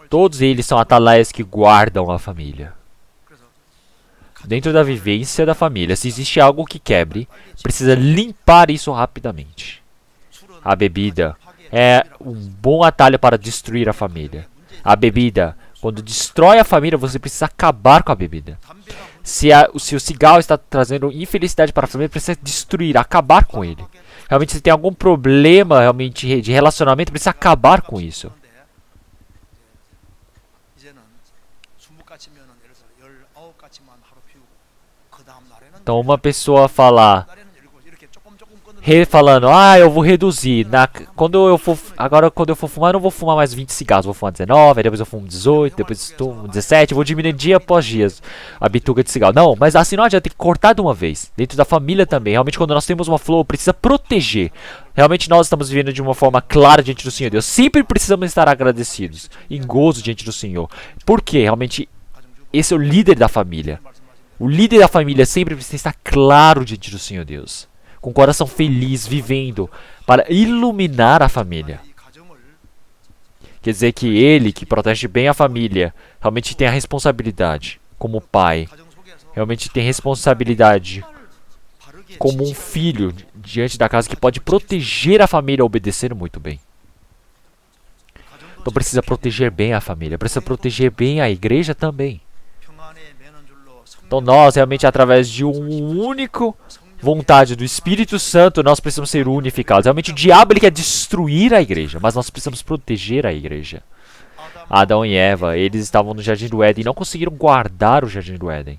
todos eles são atalaias que guardam a família. Dentro da vivência da família, se existe algo que quebre, precisa limpar isso rapidamente. A bebida é um bom atalho para destruir a família. A bebida, quando destrói a família, você precisa acabar com a bebida. Se o cigarro está trazendo infelicidade para a família, precisa destruir, acabar com ele. Realmente, se tem algum problema realmente de relacionamento, precisa acabar com isso. Então uma pessoa falar, falando, eu vou reduzir. Agora quando eu for fumar, eu não vou fumar mais 20 cigarros, vou fumar 19, depois eu fumo 18, depois eu fumo 17, eu vou diminuir dia após dia a bituca de cigarro. Não, mas assim não adianta, tem que cortar de uma vez. Dentro da família também. Realmente quando nós temos uma flor, precisa proteger. Realmente nós estamos vivendo de uma forma clara diante do Senhor Deus. Sempre precisamos estar agradecidos, em gozo diante do Senhor. Por quê? Realmente esse é o líder da família. O líder da família sempre precisa estar claro diante do Senhor Deus, com o coração feliz, vivendo para iluminar a família. Quer dizer que ele, que protege bem a família, realmente tem a responsabilidade, como pai, realmente tem responsabilidade como um filho diante da casa que pode proteger a família, obedecendo muito bem. Então precisa proteger bem a família, precisa proteger bem a igreja também. Então nós, realmente, através de um único vontade do Espírito Santo, nós precisamos ser unificados. Realmente o diabo ele quer destruir a igreja, mas nós precisamos proteger a igreja. Adão e Eva, eles estavam no Jardim do Éden e não conseguiram guardar o Jardim do Éden.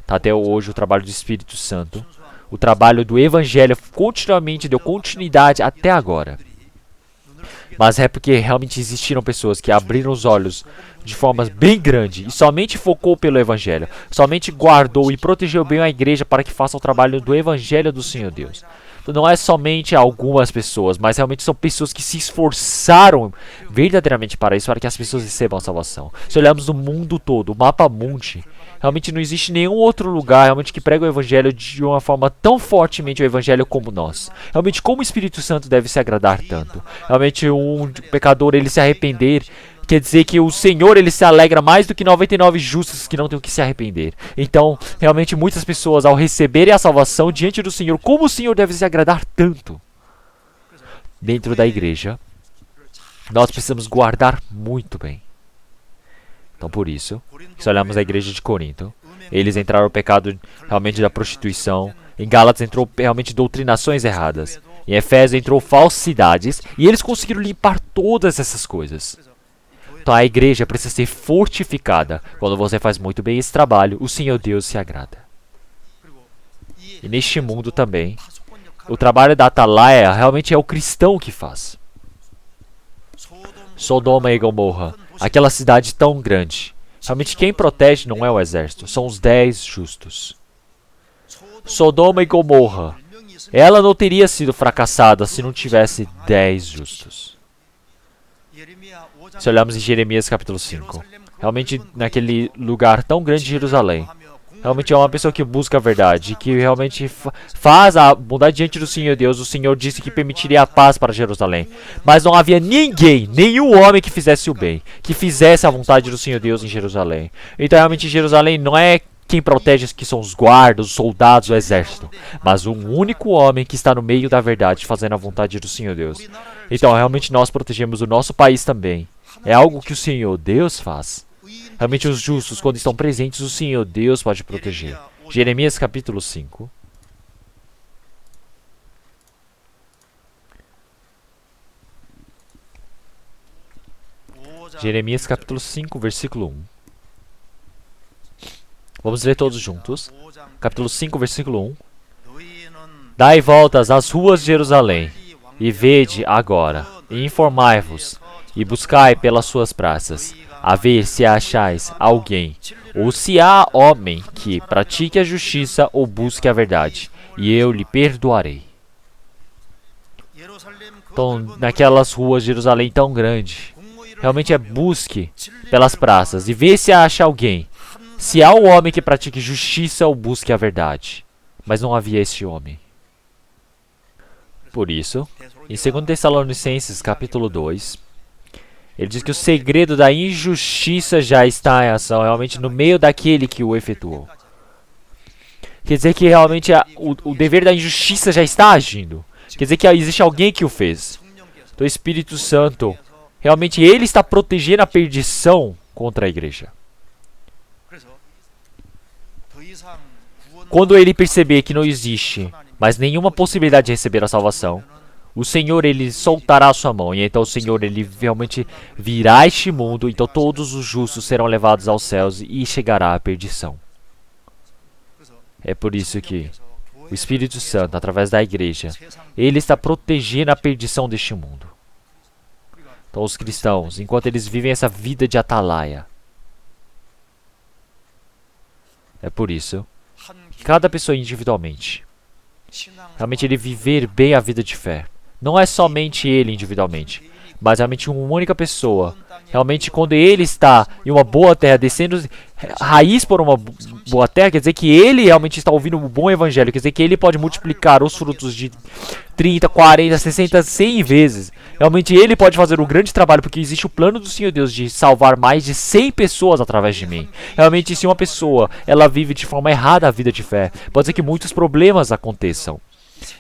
Tá, até hoje o trabalho do Espírito Santo, o trabalho do Evangelho continuamente deu continuidade até agora. Mas é porque realmente existiram pessoas que abriram os olhos de forma bem grande e somente focou pelo Evangelho, somente guardou e protegeu bem a igreja para que faça o trabalho do Evangelho do Senhor Deus. Então não é somente algumas pessoas, mas realmente são pessoas que se esforçaram verdadeiramente para isso, para que as pessoas recebam a salvação. Se olharmos no mundo todo, o mapa mundi, realmente não existe nenhum outro lugar realmente que prega o Evangelho de uma forma tão fortemente o Evangelho como nós. Realmente como o Espírito Santo deve se agradar tanto. Realmente um pecador ele se arrepender, quer dizer que o Senhor ele se alegra mais do que 99 justos que não têm o que se arrepender. Então, realmente muitas pessoas ao receberem a salvação diante do Senhor, como o Senhor deve se agradar tanto dentro da igreja, nós precisamos guardar muito bem. Então por isso, se olharmos a igreja de Corinto, eles entraram no pecado realmente da prostituição, em Gálatas entrou realmente doutrinações erradas, em Efésios entrou falsidades, e eles conseguiram limpar todas essas coisas. Então a igreja precisa ser fortificada. Quando você faz muito bem esse trabalho, o Senhor Deus se agrada. E neste mundo também, o trabalho da atalaia realmente é o cristão que faz. Sodoma e Gomorra, aquela cidade tão grande. Realmente quem protege não é o exército, são os 10 justos. Sodoma e Gomorra, ela não teria sido fracassada se não tivesse 10 justos. Se olharmos em Jeremias capítulo 5, realmente naquele lugar tão grande de Jerusalém, realmente é uma pessoa que busca a verdade, que realmente faz a bondade diante do Senhor Deus. O Senhor disse que permitiria a paz para Jerusalém, mas não havia ninguém, nenhum homem que fizesse o bem, que fizesse a vontade do Senhor Deus em Jerusalém. Então realmente Jerusalém não é quem protege, que são os guardas, os soldados, o exército, mas um único homem que está no meio da verdade, fazendo a vontade do Senhor Deus. Então realmente nós protegemos o nosso país também. É algo que o Senhor Deus faz. Realmente os justos, quando estão presentes, o Senhor Deus pode proteger. Jeremias capítulo 5. Jeremias capítulo 5, versículo 1. Vamos ler todos juntos. Capítulo 5, versículo 1. Dai voltas às ruas de Jerusalém, e vede agora, e informai-vos, e buscai pelas suas praças, a ver se achais alguém, ou se há homem que pratique a justiça ou busque a verdade, e eu lhe perdoarei. Então, naquelas ruas de Jerusalém tão grande, realmente busque pelas praças, e vê se acha alguém, se há um homem que pratique justiça ou busque a verdade. Mas não havia esse homem. Por isso, em 2 Tessalonicenses capítulo 2, ele diz que o segredo da injustiça já está em ação, realmente no meio daquele que o efetuou. Quer dizer que realmente o dever da injustiça já está agindo. Quer dizer que existe alguém que o fez. Então o Espírito Santo, realmente ele está protegendo a perdição contra a igreja. Quando ele perceber que não existe mais nenhuma possibilidade de receber a salvação, O Senhor, ele soltará a sua mão. E então o Senhor, ele realmente virá este mundo. Então todos os justos serão levados aos céus e chegará à perdição. É por isso que o Espírito Santo, através da igreja, ele está protegendo a perdição deste mundo. Então os cristãos, enquanto eles vivem essa vida de atalaia, é por isso que cada pessoa individualmente, realmente ele viver bem a vida de fé. Não é somente ele individualmente, mas realmente uma única pessoa. Realmente quando ele está em uma boa terra, descendo raiz por uma boa terra, quer dizer que ele realmente está ouvindo um bom evangelho. Quer dizer que ele pode multiplicar os frutos de 30, 40, 60, 100 vezes. Realmente ele pode fazer um grande trabalho, porque existe o plano do Senhor Deus de salvar mais de 100 pessoas através de mim. Realmente se uma pessoa, ela vive de forma errada a vida de fé, pode ser que muitos problemas aconteçam.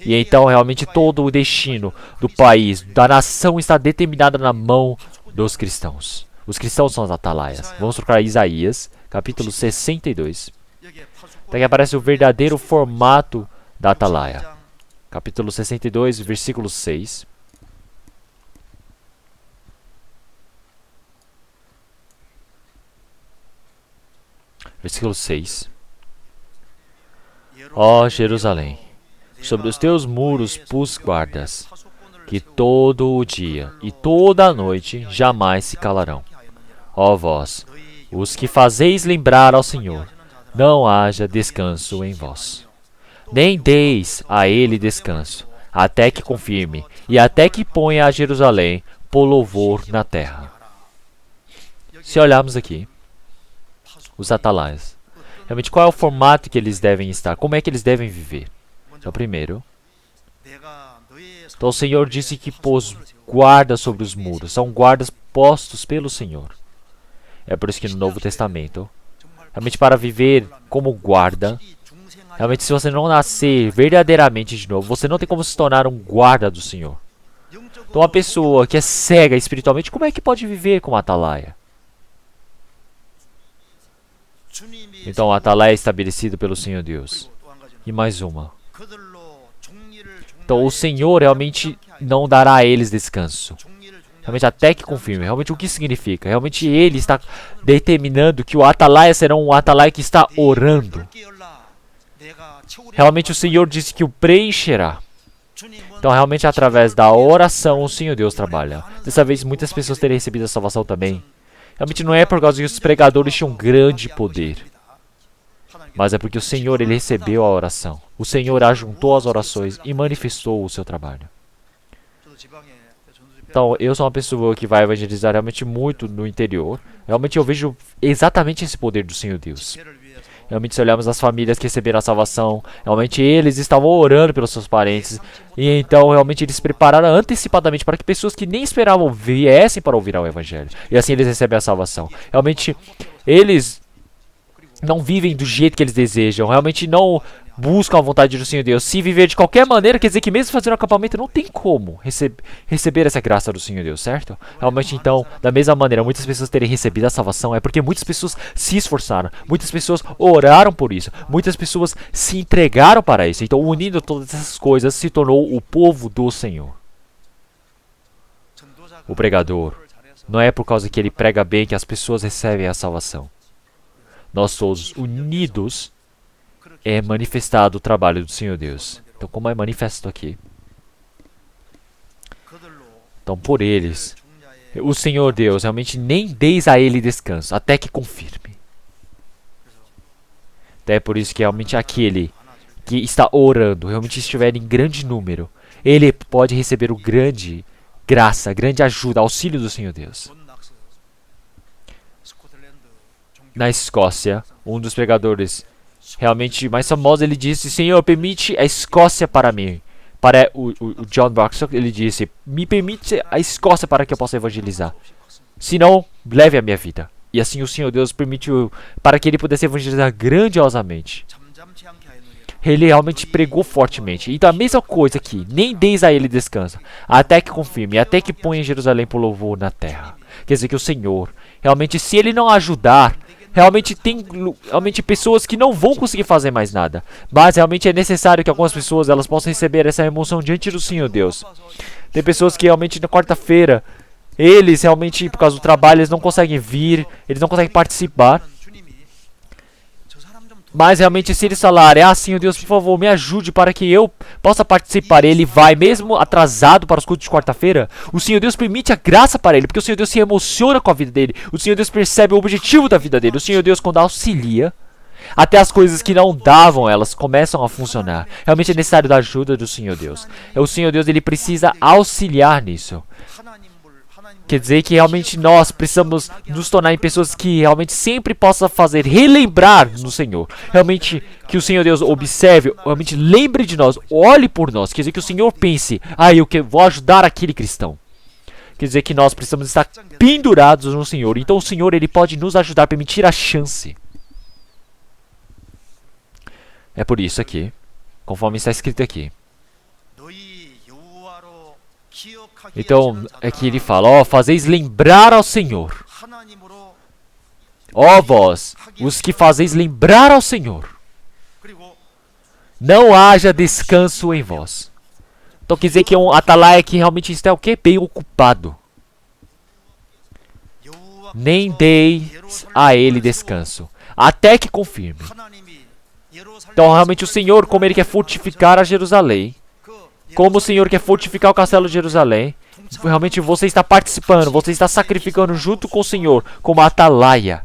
E então realmente todo o destino do país, da nação está determinado na mão dos cristãos. Os cristãos são os atalaias. Vamos procurar Isaías, capítulo 62. Daqui aparece o verdadeiro formato da atalaia. Capítulo 62, versículo 6. Versículo 6. Ó Jerusalém, sobre os teus muros pus guardas, que todo o dia e toda a noite jamais se calarão. Ó vós, os que fazeis lembrar ao Senhor, não haja descanso em vós. Nem deis a ele descanso, até que confirme, e até que ponha a Jerusalém por louvor na terra. Se olharmos aqui, os atalaias, realmente qual é o formato que eles devem estar? Como é que eles devem viver? Então, primeiro, então o Senhor disse que pôs guardas sobre os muros. São guardas postos pelo Senhor. É por isso que no Novo Testamento, realmente para viver como guarda, realmente se você não nascer verdadeiramente de novo, você não tem como se tornar um guarda do Senhor. Então uma pessoa que é cega espiritualmente, como é que pode viver como atalaia? Então o atalaia é estabelecido pelo Senhor Deus. E mais uma. Então o Senhor realmente não dará a eles descanso. Realmente até que confirme. Realmente o que significa? Realmente ele está determinando que o atalaia será um atalaia que está orando. Realmente o Senhor disse que o preencherá. Então realmente através da oração o Senhor Deus trabalha. Dessa vez muitas pessoas terem recebido a salvação também. Realmente não é por causa que os pregadores tinham grande poder, mas é porque o Senhor ele recebeu a oração. O Senhor ajuntou as orações e manifestou o seu trabalho. Então, eu sou uma pessoa que vai evangelizar realmente muito no interior. Realmente eu vejo exatamente esse poder do Senhor Deus. Realmente se olharmos as famílias que receberam a salvação, realmente eles estavam orando pelos seus parentes. E então realmente eles se prepararam antecipadamente para que pessoas que nem esperavam viessem para ouvir o evangelho. E assim eles recebem a salvação. Realmente eles não vivem do jeito que eles desejam, realmente não buscam a vontade do Senhor Deus. Se viver de qualquer maneira, quer dizer que mesmo fazendo acampamento não tem como receber essa graça do Senhor Deus, certo? Realmente então, da mesma maneira, muitas pessoas terem recebido a salvação é porque muitas pessoas se esforçaram, muitas pessoas oraram por isso, muitas pessoas se entregaram para isso. Então, unindo todas essas coisas, se tornou o povo do Senhor. O pregador, não é por causa que ele prega bem que as pessoas recebem a salvação. Nós todos unidos é manifestado o trabalho do Senhor Deus. Então, como é manifesto aqui? Então, por eles, o Senhor Deus realmente nem deis a ele descanso, até que confirme. Então, é por isso que realmente aquele que está orando, realmente estiver em grande número, ele pode receber o grande graça, grande ajuda, auxílio do Senhor Deus. Na Escócia, um dos pregadores realmente mais famosos, ele disse: Senhor, permite a Escócia para mim. Para o John Baxter, ele disse: me permite a Escócia para que eu possa evangelizar. Se não, leve a minha vida. E assim o Senhor Deus permitiu para que ele pudesse evangelizar grandiosamente. Ele realmente pregou fortemente. Então a mesma coisa aqui, nem deis a ele descansa, até que confirme, até que ponha Jerusalém por louvor na terra. Quer dizer que o Senhor, realmente se ele não ajudar, realmente tem pessoas que não vão conseguir fazer mais nada. Mas realmente é necessário que algumas pessoas elas possam receber essa emoção diante do Senhor Deus. Tem pessoas que realmente na quarta-feira, eles realmente, por causa do trabalho, eles não conseguem vir, eles não conseguem participar. Mas realmente se eles falarem, Senhor Deus, por favor, me ajude para que eu possa participar. Ele vai, mesmo atrasado para os cultos de quarta-feira, o Senhor Deus permite a graça para ele, porque o Senhor Deus se emociona com a vida dele. O Senhor Deus percebe o objetivo da vida dele. O Senhor Deus, quando auxilia, até as coisas que não davam, elas começam a funcionar. Realmente é necessário da ajuda do Senhor Deus. O Senhor Deus, ele precisa auxiliar nisso. Quer dizer que realmente nós precisamos nos tornar em pessoas que realmente sempre possam fazer relembrar no Senhor. Realmente que o Senhor Deus observe, realmente lembre de nós, olhe por nós. Quer dizer que o Senhor pense, eu vou ajudar aquele cristão. Quer dizer que nós precisamos estar pendurados no Senhor. Então o Senhor, ele pode nos ajudar, permitir a chance. É por isso aqui, conforme está escrito aqui. Então, aqui ele fala, fazeis lembrar ao Senhor. Vós, os que fazeis lembrar ao Senhor. Não haja descanso em vós. Então quer dizer que é um atalaia que realmente está o quê? Bem ocupado. Nem deis a ele descanso, até que confirme. Então realmente o Senhor, como ele quer fortificar a Jerusalém, como o Senhor quer fortificar o castelo de Jerusalém, realmente você está participando, você está sacrificando junto com o Senhor, como atalaia.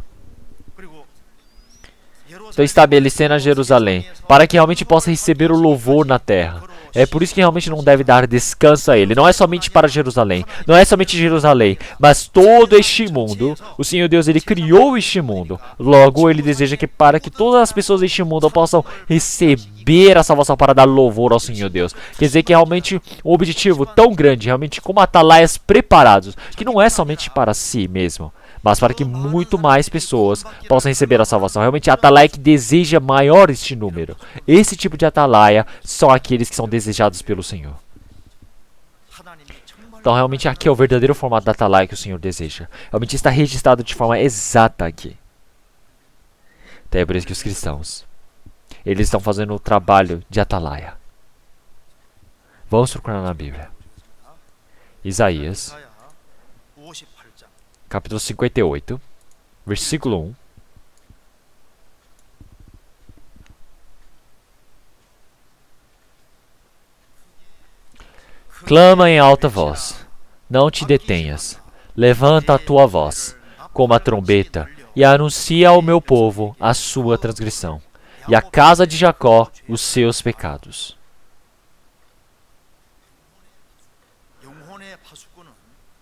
Então estabelecendo a Jerusalém, para que realmente possa receber o louvor na terra. É por isso que realmente não deve dar descanso a ele. Não é somente para Jerusalém, não é somente Jerusalém, mas todo este mundo. O Senhor Deus, ele criou este mundo. Logo, ele deseja que para que todas as pessoas deste mundo possam receber a salvação para dar louvor ao Senhor Deus. Quer dizer que realmente um objetivo tão grande, realmente como atalaias preparados, que não é somente para si mesmo, mas para que muito mais pessoas possam receber a salvação. Realmente, a atalaia que deseja maior este número. Esse tipo de atalaia são aqueles que são desejados pelo Senhor. Então, realmente, aqui é o verdadeiro formato da atalaia que o Senhor deseja. Realmente está registrado de forma exata aqui. Então, é por isso que os cristãos, eles estão fazendo o trabalho de atalaia. Vamos procurar na Bíblia. Isaías, capítulo 58, versículo 1. Clama em alta voz, não te detenhas. Levanta a tua voz, como a trombeta, e anuncia ao meu povo a sua transgressão, e à casa de Jacó os seus pecados.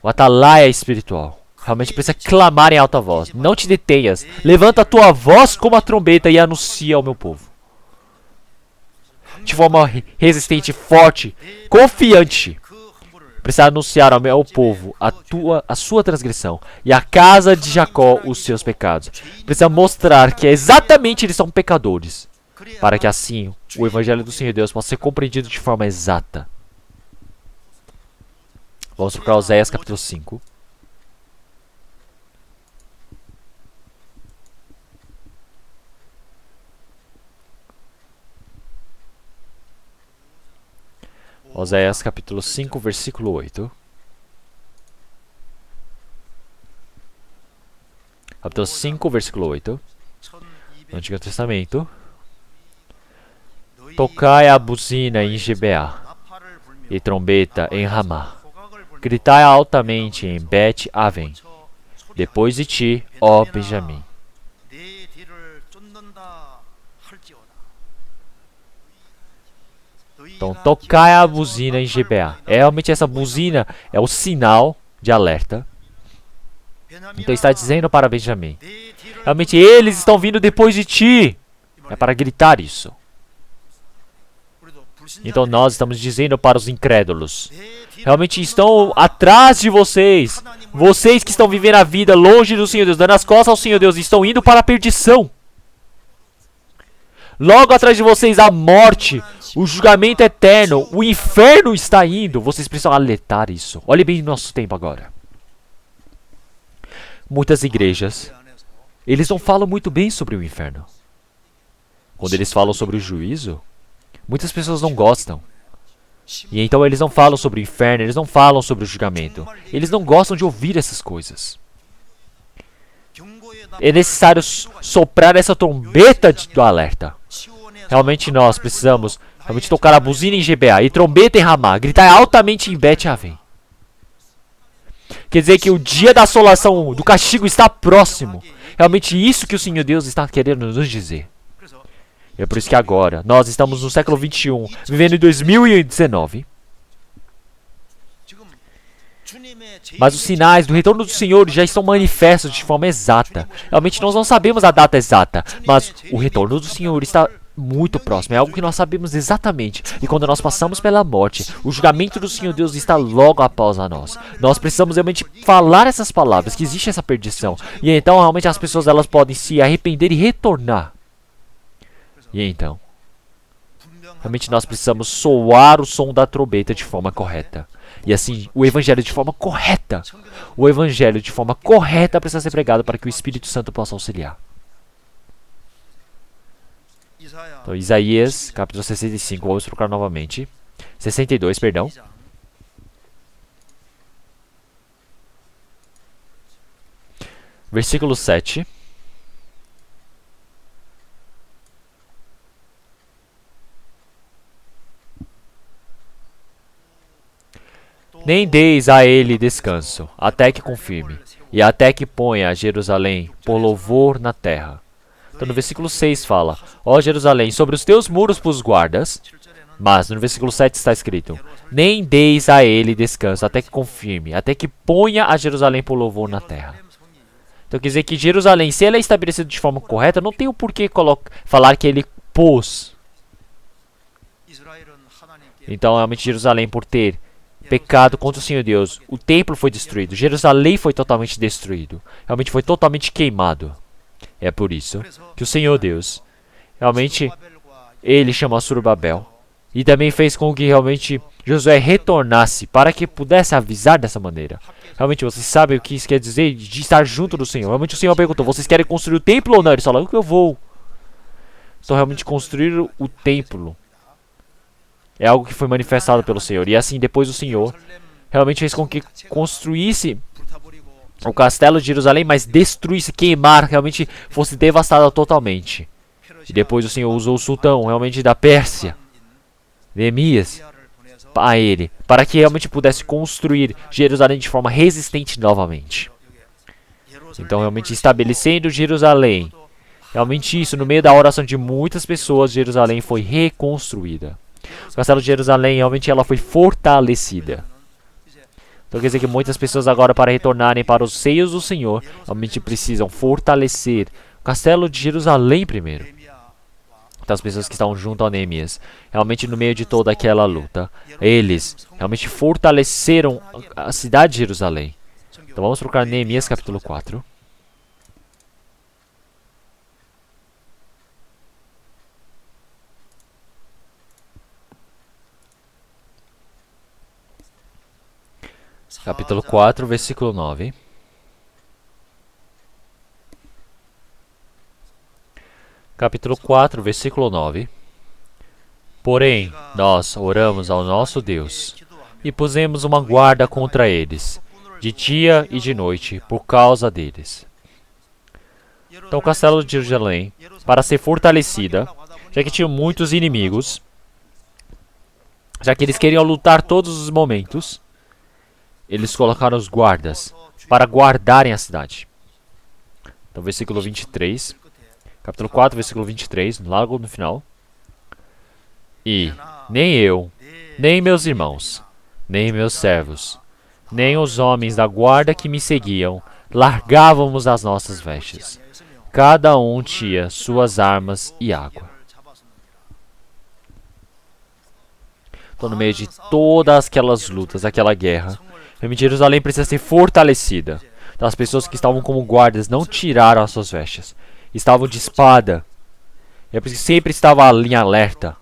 O atalaia espiritual realmente precisa clamar em alta voz. Não te detenhas. Levanta a tua voz como a trombeta e anuncia ao meu povo. De forma resistente, forte, confiante. Precisa anunciar ao meu povo a sua transgressão e a casa de Jacó os seus pecados. Precisa mostrar que exatamente eles são pecadores, para que assim o evangelho do Senhor Deus possa ser compreendido de forma exata. Vamos para Oséias capítulo 5. Oséias capítulo 5, versículo 8. Capítulo 5, versículo 8. No Antigo Testamento. Tocai a buzina em Gibeá, e trombeta em Ramá. Gritai altamente em Bet-Aven. Depois de ti, ó Benjamim. Então, tocai a buzina em Gibeá. Realmente essa buzina é o sinal de alerta. Então está dizendo para Benjamim. Realmente eles estão vindo depois de ti. É para gritar isso. Então nós estamos dizendo para os incrédulos. Realmente estão atrás de vocês. Vocês que estão vivendo a vida longe do Senhor Deus, dando as costas ao Senhor Deus, estão indo para a perdição. Logo atrás de vocês a morte, o julgamento eterno, o inferno está indo. Vocês precisam alertar isso. Olhe bem o nosso tempo agora. Muitas igrejas eles não falam muito bem sobre o inferno. Quando eles falam sobre o juízo, muitas pessoas não gostam. E então eles não falam sobre o inferno, eles não falam sobre o julgamento. Eles não gostam de ouvir essas coisas. É necessário soprar essa trombeta do alerta. Realmente nós precisamos realmente tocar a buzina em GBA e trombeta em Ramá, gritar altamente em Bet-Aven. Quer dizer que o dia da assolação, do castigo está próximo. Realmente isso que o Senhor Deus está querendo nos dizer. E é por isso que agora, nós estamos no século 21, vivendo em 2019. Mas os sinais do retorno do Senhor já estão manifestos de forma exata. Realmente nós não sabemos a data exata, mas o retorno do Senhor está muito próximo. É algo que nós sabemos exatamente. E quando nós passamos pela morte, o julgamento do Senhor Deus está logo após a nós. Nós precisamos realmente falar essas palavras, que existe essa perdição. E então realmente as pessoas elas podem se arrepender e retornar. E então, realmente nós precisamos soar o som da trombeta de forma correta. E assim, o evangelho de forma correta. O evangelho de forma correta precisa ser pregado para que o Espírito Santo possa auxiliar. Então, Isaías, capítulo 65, vamos procurar novamente. 62, perdão. Versículo 7. Nem deis a ele descanso, até que confirme, e até que ponha a Jerusalém por louvor na terra. Então no versículo 6 fala, ó Jerusalém, sobre os teus muros pus guardas, mas no versículo 7 está escrito, nem deis a ele descanso, até que confirme, até que ponha a Jerusalém por louvor na terra. Então quer dizer que Jerusalém, se ela é estabelecida de forma correta, não tem o porquê falar que ele pôs. Então realmente Jerusalém, por ter pecado contra o Senhor Deus, o templo foi destruído, Jerusalém foi totalmente destruído, realmente foi totalmente queimado. É por isso que o Senhor Deus, realmente, ele chamou Zorobabel e também fez com que realmente Josué retornasse para que pudesse avisar dessa maneira. Realmente vocês sabem o que isso quer dizer de estar junto do Senhor. Realmente o Senhor perguntou, vocês querem construir o templo ou não? Eles falaram, que eu vou. Então realmente construir o templo é algo que foi manifestado pelo Senhor. E assim, depois o Senhor realmente fez com que construísse o castelo de Jerusalém, mas destruísse, queimar, realmente fosse devastado totalmente. E depois o Senhor usou o sultão, realmente da Pérsia, Neemias, a ele, para que realmente pudesse construir Jerusalém de forma resistente novamente. Então, realmente estabelecendo Jerusalém, realmente isso, no meio da oração de muitas pessoas, Jerusalém foi reconstruída. O castelo de Jerusalém, realmente ela foi fortalecida. Então quer dizer que muitas pessoas agora, para retornarem para os seios do Senhor, realmente precisam fortalecer o castelo de Jerusalém primeiro. Então as pessoas que estão junto a Neemias, realmente no meio de toda aquela luta, eles realmente fortaleceram a cidade de Jerusalém. Então vamos procurar Neemias capítulo 4. Capítulo 4, versículo 9. Capítulo 4, versículo 9. Porém, nós oramos ao nosso Deus e pusemos uma guarda contra eles, de dia e de noite, por causa deles. Então o castelo de Jerusalém, para ser fortalecida, já que tinham muitos inimigos, já que eles queriam lutar todos os momentos, eles colocaram os guardas para guardarem a cidade. Então, versículo 23. Capítulo 4, versículo 23, logo no final. E nem eu, nem meus irmãos, nem meus servos, nem os homens da guarda que me seguiam, largávamos as nossas vestes. Cada um tinha suas armas e água. Então, no meio de todas aquelas lutas, aquela guerra, realmente Jerusalém precisa ser fortalecida. Então, as pessoas que estavam como guardas não tiraram as suas vestes. Estavam de espada. É por isso que sempre estava ali em alerta.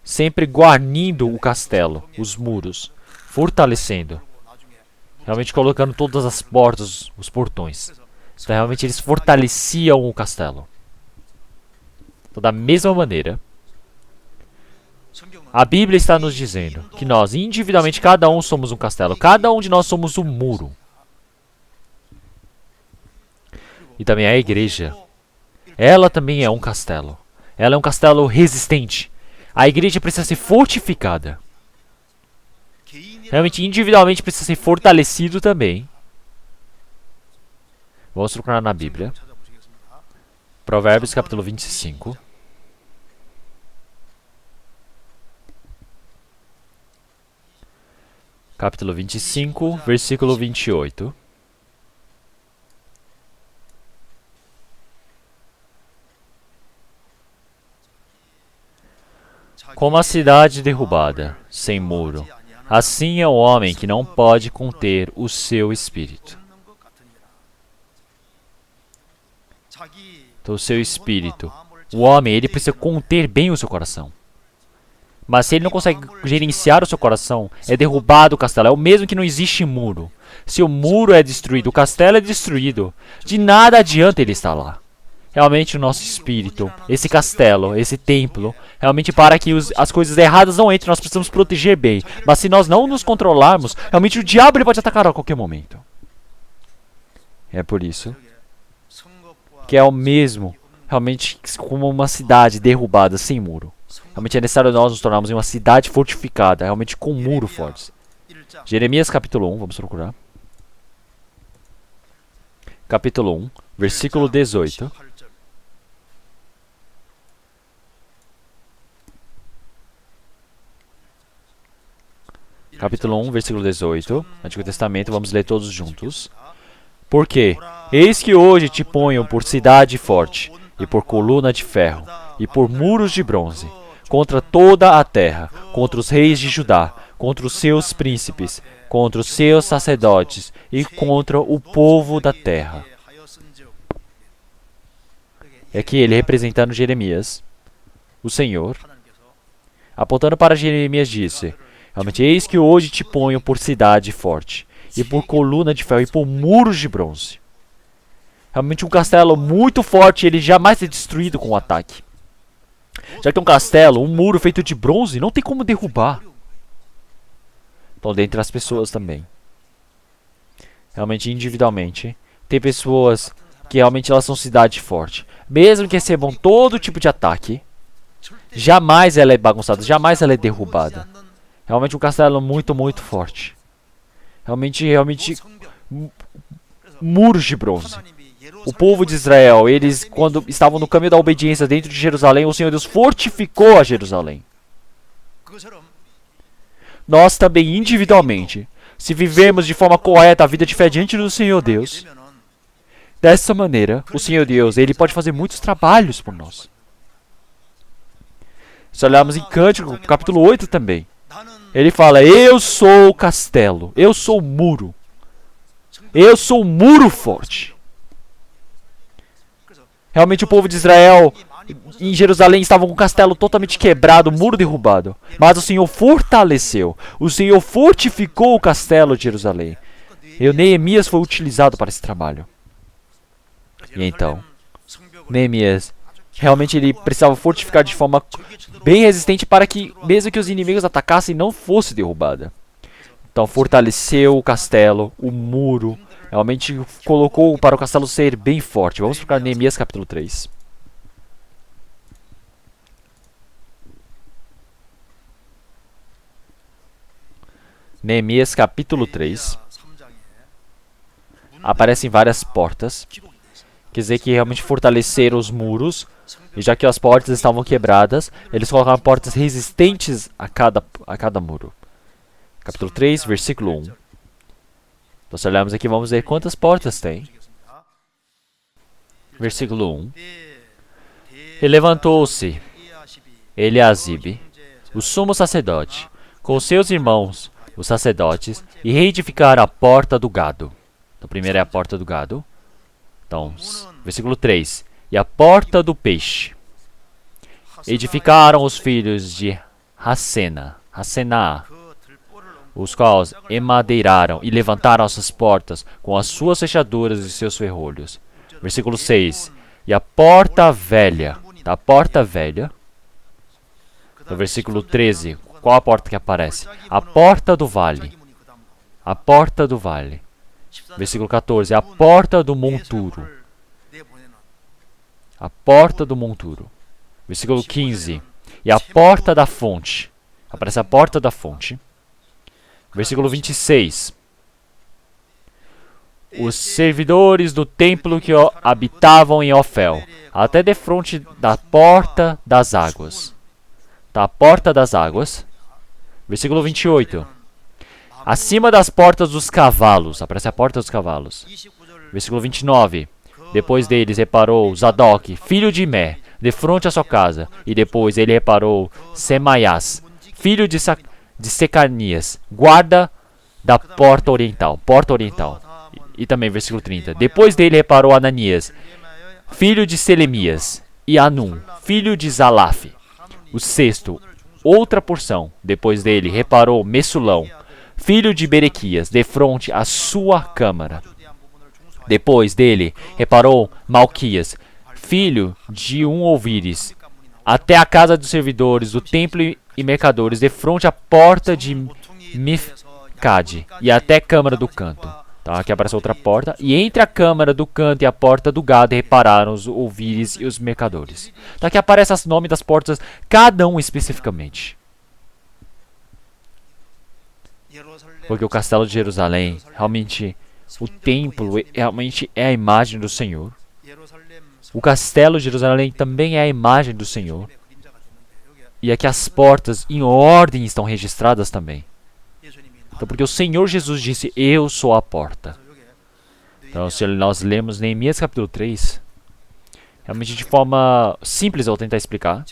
Sempre guarnindo o castelo, os muros. Fortalecendo. Realmente colocando todas as portas, os portões. Então, realmente, eles fortaleciam o castelo. Então, da mesma maneira, a Bíblia está nos dizendo que nós, individualmente, cada um somos um castelo. Cada um de nós somos um muro. E também a igreja, ela também é um castelo. Ela é um castelo resistente. A igreja precisa ser fortificada. Realmente, individualmente, precisa ser fortalecido também. Vamos procurar na Bíblia. Provérbios capítulo 25. Capítulo 25, versículo 28. Como a cidade derrubada, sem muro, assim é o homem que não pode conter o seu espírito. Então, o seu espírito. O homem, ele precisa conter bem o seu coração. Mas se ele não consegue gerenciar o seu coração, é derrubado o castelo. É o mesmo que não existe muro. Se o muro é destruído, o castelo é destruído, de nada adianta ele estar lá. Realmente o nosso espírito, esse castelo, esse templo, realmente para que as coisas erradas não entrem, nós precisamos proteger bem. Mas se nós não nos controlarmos, realmente o diabo ele pode atacar a qualquer momento. É por isso que é o mesmo, realmente como uma cidade derrubada sem muro. Realmente é necessário nós nos tornarmos em uma cidade fortificada, realmente com muros fortes. Jeremias capítulo 1, vamos procurar. Capítulo 1, versículo 18. Capítulo 1, versículo 18, Antigo Testamento, vamos ler todos juntos. Porque, eis que hoje te ponho por cidade forte, e por coluna de ferro, e por muros de bronze, contra toda a terra, contra os reis de Judá, contra os seus príncipes, contra os seus sacerdotes, e contra o povo da terra. É aqui ele representando Jeremias, o Senhor, apontando para Jeremias disse: realmente, eis que hoje te ponho por cidade forte, e por coluna de ferro, e por muros de bronze. Realmente um castelo muito forte, ele jamais é destruído com um ataque. Já que é um castelo, um muro feito de bronze, não tem como derrubar. Então, dentre as pessoas também. Realmente, individualmente, tem pessoas que realmente elas são cidade forte. Mesmo que recebam todo tipo de ataque, jamais ela é bagunçada, jamais ela é derrubada. Realmente um castelo muito, muito forte. Realmente, muros de bronze. O povo de Israel, eles, quando estavam no caminho da obediência dentro de Jerusalém, o Senhor Deus fortificou a Jerusalém. Nós também, individualmente, se vivemos de forma correta a vida de fé diante do Senhor Deus, dessa maneira, o Senhor Deus, ele pode fazer muitos trabalhos por nós. Se olharmos em Cântico, capítulo 8 também, ele fala: eu sou o castelo, eu sou o muro, eu sou o muro forte. Realmente o povo de Israel em Jerusalém estava com o castelo totalmente quebrado, o muro derrubado. Mas o Senhor fortaleceu, o Senhor fortificou o castelo de Jerusalém. E Neemias foi utilizado para esse trabalho. E então, Neemias, realmente ele precisava fortificar de forma bem resistente para que, mesmo que os inimigos atacassem, não fosse derrubada. Então fortaleceu o castelo, o muro, realmente colocou para o castelo ser bem forte. Vamos para Neemias capítulo 3. Neemias capítulo 3. Aparecem várias portas. Quer dizer que realmente fortaleceram os muros. E já que as portas estavam quebradas, eles colocaram portas resistentes a cada muro. Capítulo 3, versículo 1. Então, se olharmos aqui, vamos ver quantas portas tem. Versículo 1. E levantou-se Eliasibe, o sumo sacerdote, com os seus irmãos, os sacerdotes, e reedificaram a porta do gado. Então, primeiro é a porta do gado. Então, versículo 3. E a porta do peixe. Edificaram os filhos de Hassenaá, os quais emadeiraram e levantaram essas portas com as suas fechaduras e seus ferrolhos. Versículo 6. E a porta velha. Tá? A porta velha. No versículo 13. Qual a porta que aparece? A porta do vale. A porta do vale. Versículo 14. A porta do monturo. A porta do monturo. Versículo 15. E a porta da fonte. Aparece a porta da fonte. Versículo 26. Os servidores do templo que habitavam em Ofel, até defronte da porta das águas. Tá, a porta das águas. Versículo 28. Acima das portas dos cavalos. Aparece a porta dos cavalos. Versículo 29. Depois deles reparou Zadok, filho de Imé, de frente à sua casa. E depois ele reparou Semaias, filho de Secanias, guarda da porta oriental. Porta oriental. E também versículo 30. Depois dele reparou Ananias, filho de Selemias, e Anum, filho de Zalaf. O sexto, outra porção. Depois dele reparou Messulão, filho de Berequias, de frente à sua câmara. Depois dele reparou Malquias, filho de um ouvires, até a casa dos servidores do templo e mercadores, de frente à porta de Mifcade, e até a câmara do canto. Tá, aqui aparece outra porta. E entre a câmara do canto e a porta do gado repararam os ouvires e os mercadores. Tá, aqui aparece os nomes das portas, cada um especificamente. Porque o castelo de Jerusalém, realmente, o templo realmente é a imagem do Senhor. O castelo de Jerusalém também é a imagem do Senhor. E aqui as portas em ordem estão registradas também. Então, porque o Senhor Jesus disse, eu sou a porta. Então, se nós lemos Neemias capítulo 3, realmente de forma simples eu vou tentar explicar.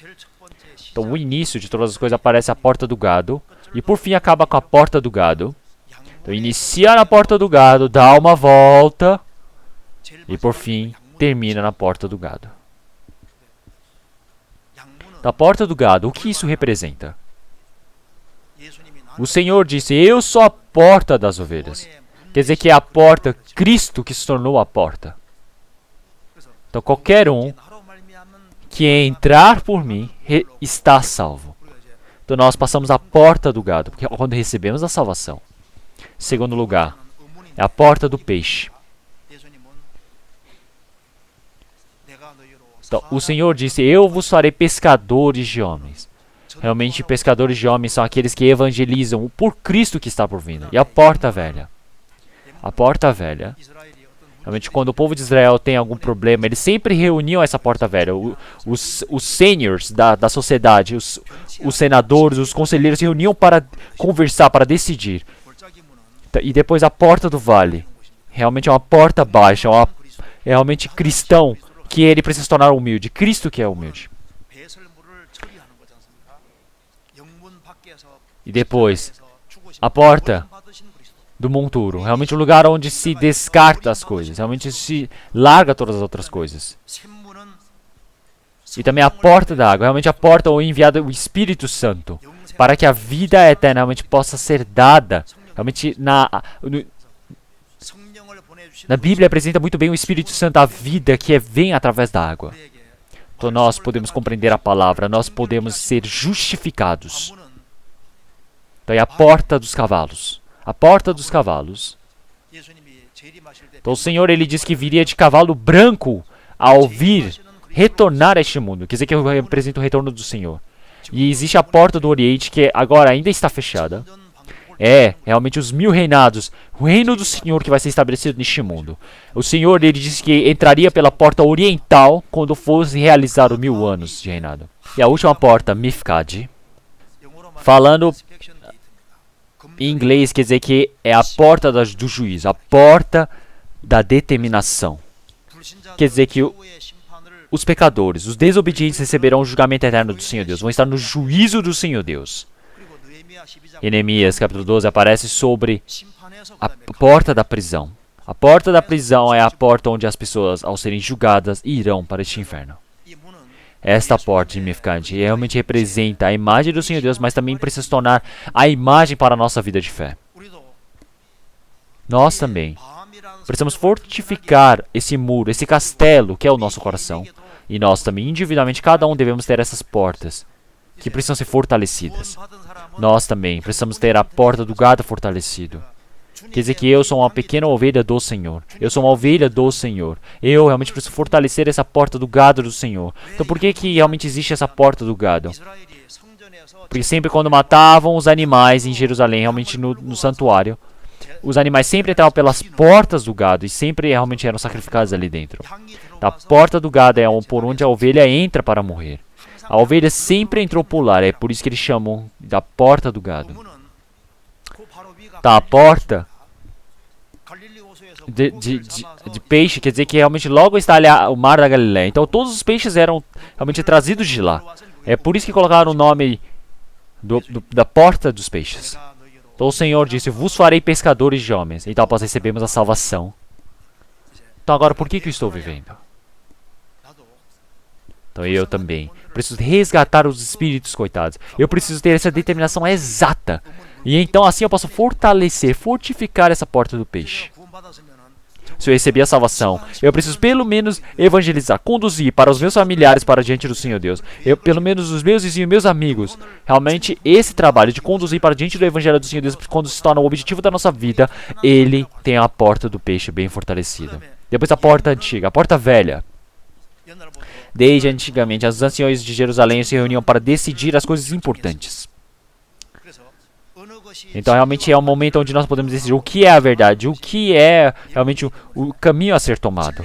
Então, o início de todas as coisas aparece a porta do gado. E por fim acaba com a porta do gado. Então, inicia na porta do gado, dá uma volta. E por fim, termina na porta do gado. Da porta do gado, o que isso representa? O Senhor disse, eu sou a porta das ovelhas. Quer dizer que é a porta, Cristo que se tornou a porta. Então qualquer um que entrar por mim está salvo. Então nós passamos a porta do gado, porque é quando recebemos a salvação. Segundo lugar, é a porta do peixe. Então, o Senhor disse, eu vos farei pescadores de homens. Realmente, pescadores de homens são aqueles que evangelizam por Cristo que está por vindo. E a porta velha. A porta velha. Realmente, quando o povo de Israel tem algum problema, eles sempre reuniam essa porta velha. Os seniors da sociedade, os senadores, os conselheiros se reuniam para conversar, para decidir. E depois a porta do vale. Realmente é uma porta baixa. É realmente cristão que ele precisa se tornar humilde. Cristo que é humilde. E depois, a porta do monturo. Realmente o lugar onde se descarta as coisas. Realmente se larga todas as outras coisas. E também a porta da água. Realmente a porta onde é enviado o Espírito Santo. Para que a vida eterna realmente possa ser dada. Realmente na Bíblia apresenta muito bem o Espírito Santo, a vida que vem através da água. Então nós podemos compreender a palavra. Nós podemos ser justificados. Então é a porta dos cavalos. A porta dos cavalos. Então o Senhor, ele diz que viria de cavalo branco ao vir retornar a este mundo. Quer dizer que representa o retorno do Senhor. E existe a porta do Oriente que agora ainda está fechada. É realmente os 1000 reinados. O reino do Senhor que vai ser estabelecido neste mundo. O Senhor, ele disse que entraria pela porta oriental quando fosse realizar os 1000 anos de reinado. E a última porta, Mifcade. Falando em inglês, quer dizer que é a porta do juízo, a porta da determinação. Quer dizer que os pecadores, os desobedientes receberão o julgamento eterno do Senhor Deus. Vão estar no juízo do Senhor Deus. Em Neemias capítulo 12 aparece sobre a porta da prisão. A porta da prisão é a porta onde as pessoas, ao serem julgadas, irão para este inferno. Esta porta de Mifcade realmente representa a imagem do Senhor Deus, mas também precisa se tornar a imagem para a nossa vida de fé. Nós também Precisamos fortificar esse muro, esse castelo que é o nosso coração. E nós também, individualmente, cada um devemos ter essas portas que precisam ser fortalecidas. Nós também precisamos ter a porta do gado fortalecido. Quer dizer que eu sou uma pequena ovelha do Senhor. Eu sou uma ovelha do Senhor. Eu realmente preciso fortalecer essa porta do gado do Senhor. Então por que realmente existe essa porta do gado? Porque sempre quando matavam os animais em Jerusalém, realmente no santuário, os animais sempre entravam pelas portas do gado e sempre realmente eram sacrificados ali dentro. A porta do gado é por onde a ovelha entra para morrer. A ovelha sempre entrou por lá, é por isso que eles chamam da porta do gado. Tá, a porta de peixe quer dizer que realmente logo está ali o mar da Galileia. Então todos os peixes eram realmente trazidos de lá. É por isso que colocaram o nome da porta dos peixes. Então o Senhor disse, vos farei pescadores de homens. Então após recebemos a salvação. Então agora por que eu estou vivendo? Então eu também preciso resgatar os espíritos coitados. Eu preciso ter essa determinação exata. E então assim eu posso fortificar essa porta do peixe. Se eu receber a salvação, eu preciso pelo menos evangelizar, conduzir para os meus familiares para diante do Senhor Deus. Pelo menos os meus vizinhos, meus amigos. Realmente esse trabalho de conduzir para diante do Evangelho do Senhor Deus, quando se torna o objetivo da nossa vida, ele tem a porta do peixe bem fortalecida. Depois a porta antiga, a porta velha. Desde antigamente, os anciões de Jerusalém se reuniam para decidir as coisas importantes. Então realmente é um momento onde nós podemos decidir o que é a verdade, o que é realmente o caminho a ser tomado.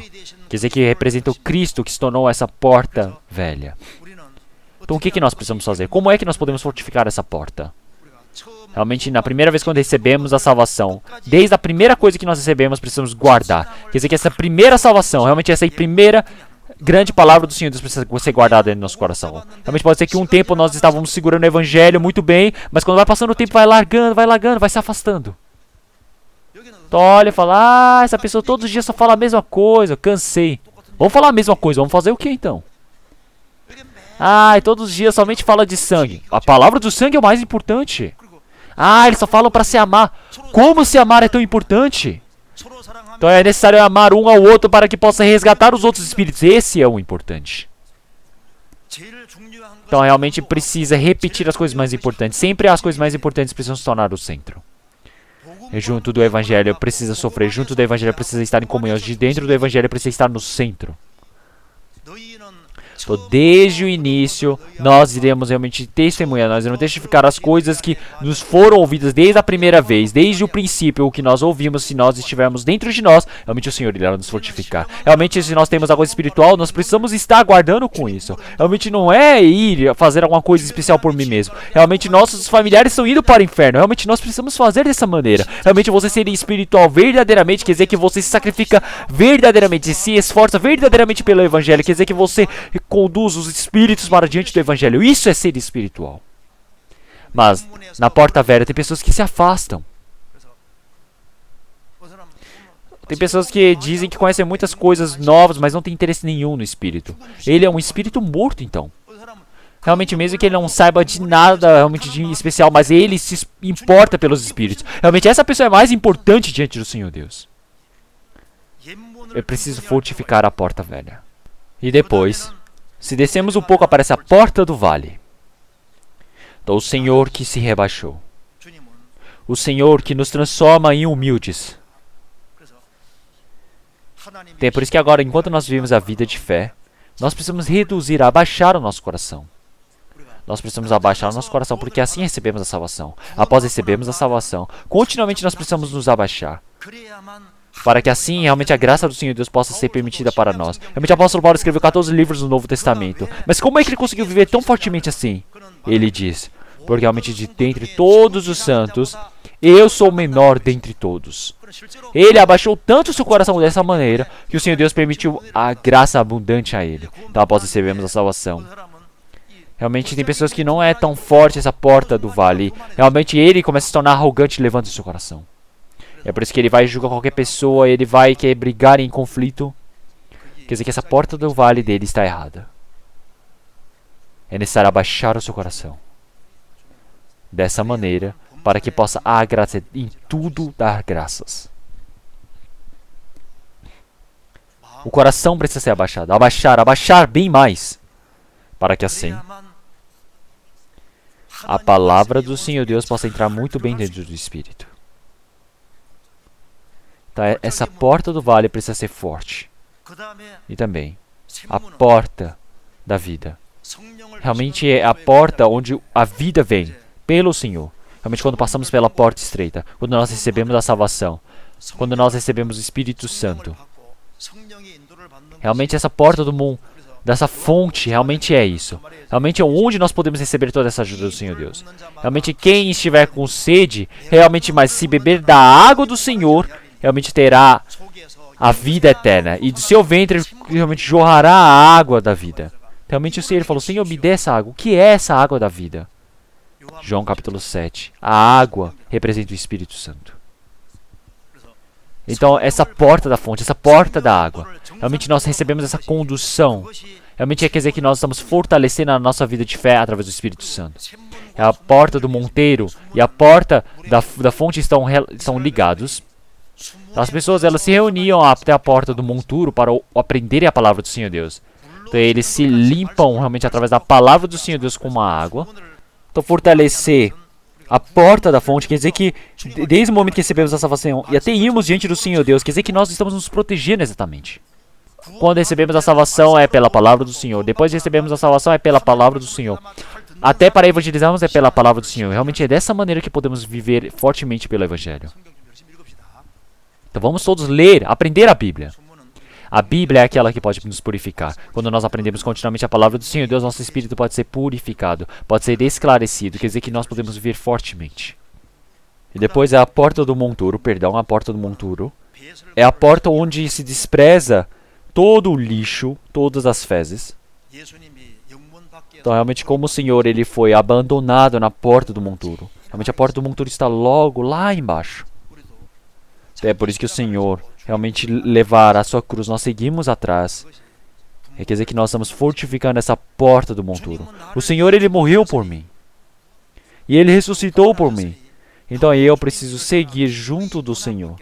Quer dizer que representa o Cristo que se tornou essa porta velha. Então o que nós precisamos fazer? Como é que nós podemos fortificar essa porta? Realmente na primeira vez quando recebemos a salvação, desde a primeira coisa que nós recebemos, precisamos guardar. Quer dizer que essa primeira salvação, realmente essa primeira grande palavra do Senhor Deus precisa ser guardada dentro do nosso coração. Realmente pode ser que um tempo nós estávamos segurando o Evangelho muito bem, mas quando vai passando o tempo vai largando, vai se afastando. Então olha e fala, essa pessoa todos os dias só fala a mesma coisa, cansei. Vamos falar a mesma coisa, vamos fazer o que então? E todos os dias somente fala de sangue. A palavra do sangue é o mais importante. Eles só falam para se amar. Como se amar é tão importante? Então é necessário amar um ao outro para que possa resgatar os outros espíritos. Esse é o importante. Então realmente precisa repetir as coisas mais importantes. Sempre as coisas mais importantes precisam se tornar o centro. Junto do Evangelho precisa sofrer. Junto do Evangelho precisa estar em comunhão. De dentro do Evangelho precisa estar no centro. Então, desde o início, nós iremos realmente testemunhar, nós iremos testificar as coisas que nos foram ouvidas desde a primeira vez, desde o princípio, o que nós ouvimos, se nós estivermos dentro de nós, realmente o Senhor irá nos fortificar. Realmente, se nós temos algo espiritual, nós precisamos estar aguardando com isso. Realmente não é ir fazer alguma coisa especial por mim mesmo. Realmente, nossos familiares estão indo para o inferno. Realmente, nós precisamos fazer dessa maneira. Realmente, você ser espiritual verdadeiramente, quer dizer que você se sacrifica verdadeiramente, se esforça verdadeiramente pelo Evangelho, quer dizer que você conduz os espíritos para diante do Evangelho. Isso é ser espiritual. Mas na porta velha tem pessoas que se afastam. Tem pessoas que dizem que conhecem muitas coisas novas, mas não tem interesse nenhum no espírito. Ele é um espírito morto, então. Realmente, mesmo que ele não saiba de nada realmente de especial, mas ele se importa pelos espíritos. Realmente, essa pessoa é mais importante diante do Senhor Deus. Eu preciso fortificar a porta velha. E depois, se descemos um pouco, aparece a porta do vale. Então, o Senhor que se rebaixou. O Senhor que nos transforma em humildes. Então, é por isso que agora, enquanto nós vivemos a vida de fé, nós precisamos reduzir, abaixar o nosso coração. Nós precisamos abaixar o nosso coração, porque assim recebemos a salvação. Após recebermos a salvação, continuamente nós precisamos nos abaixar. Para que assim, realmente, a graça do Senhor Deus possa ser permitida para nós. Realmente, o apóstolo Paulo escreveu 14 livros do Novo Testamento. Mas como é que ele conseguiu viver tão fortemente assim? Ele diz, porque realmente de dentre todos os santos, eu sou o menor dentre todos. Ele abaixou tanto o seu coração dessa maneira, que o Senhor Deus permitiu a graça abundante a ele. Então, após recebermos a salvação. Realmente, tem pessoas que não é tão forte essa porta do vale. Realmente, ele começa a se tornar arrogante e levanta o seu coração. É por isso que ele vai julgar qualquer pessoa, ele vai querer brigar em conflito. Quer dizer que essa porta do vale dele está errada. É necessário abaixar o seu coração. Dessa maneira, para que possa agradecer em tudo dar graças. O coração precisa ser abaixado. Abaixar bem mais. Para que assim a palavra do Senhor Deus possa entrar muito bem dentro do Espírito. Então, essa porta do vale precisa ser forte. E também a porta da vida. Realmente é a porta onde a vida vem pelo Senhor. Realmente quando passamos pela porta estreita, quando nós recebemos a salvação, quando nós recebemos o Espírito Santo. Realmente essa porta do mundo, dessa fonte, realmente é isso. Realmente é onde nós podemos receber toda essa ajuda do Senhor Deus. Realmente quem estiver com sede, realmente, mas se beber da água do Senhor, realmente terá a vida eterna. E do seu ventre realmente jorrará a água da vida. Realmente o Senhor falou, Senhor, me dê essa água. O que é essa água da vida? João capítulo 7. A água representa o Espírito Santo. Então, essa porta da fonte, essa porta da água, realmente nós recebemos essa condução. Realmente quer dizer que nós estamos fortalecendo a nossa vida de fé através do Espírito Santo. A porta do monteiro e a porta da fonte estão ligados. As pessoas elas se reuniam até a porta do monturo para aprenderem a palavra do Senhor Deus. Então, eles se limpam realmente através da palavra do Senhor Deus com a água. Então, fortalecer a porta da fonte quer dizer que, desde o momento que recebemos a salvação e até irmos diante do Senhor Deus, quer dizer que nós estamos nos protegendo exatamente. Quando recebemos a salvação é pela palavra do Senhor. Depois de recebemos a salvação é pela palavra do Senhor. Até para evangelizarmos é pela palavra do Senhor. Realmente é dessa maneira que podemos viver fortemente pelo Evangelho. Então vamos todos ler, aprender a Bíblia. A Bíblia é aquela que pode nos purificar. Quando nós aprendemos continuamente a palavra do Senhor Deus, nosso espírito pode ser purificado, pode ser esclarecido, quer dizer que nós podemos viver fortemente. E depois é a porta do monturo, a porta do monturo. É a porta onde se despreza todo o lixo, todas as fezes. Então realmente como o Senhor ele foi abandonado na porta do monturo. Realmente a porta do monturo está logo lá embaixo. Então, é por isso que o Senhor realmente levar a sua cruz, nós seguimos atrás. Quer dizer que nós estamos fortificando essa porta do monturo. O Senhor, Ele morreu por mim. E Ele ressuscitou por mim. Então eu preciso seguir junto do Senhor.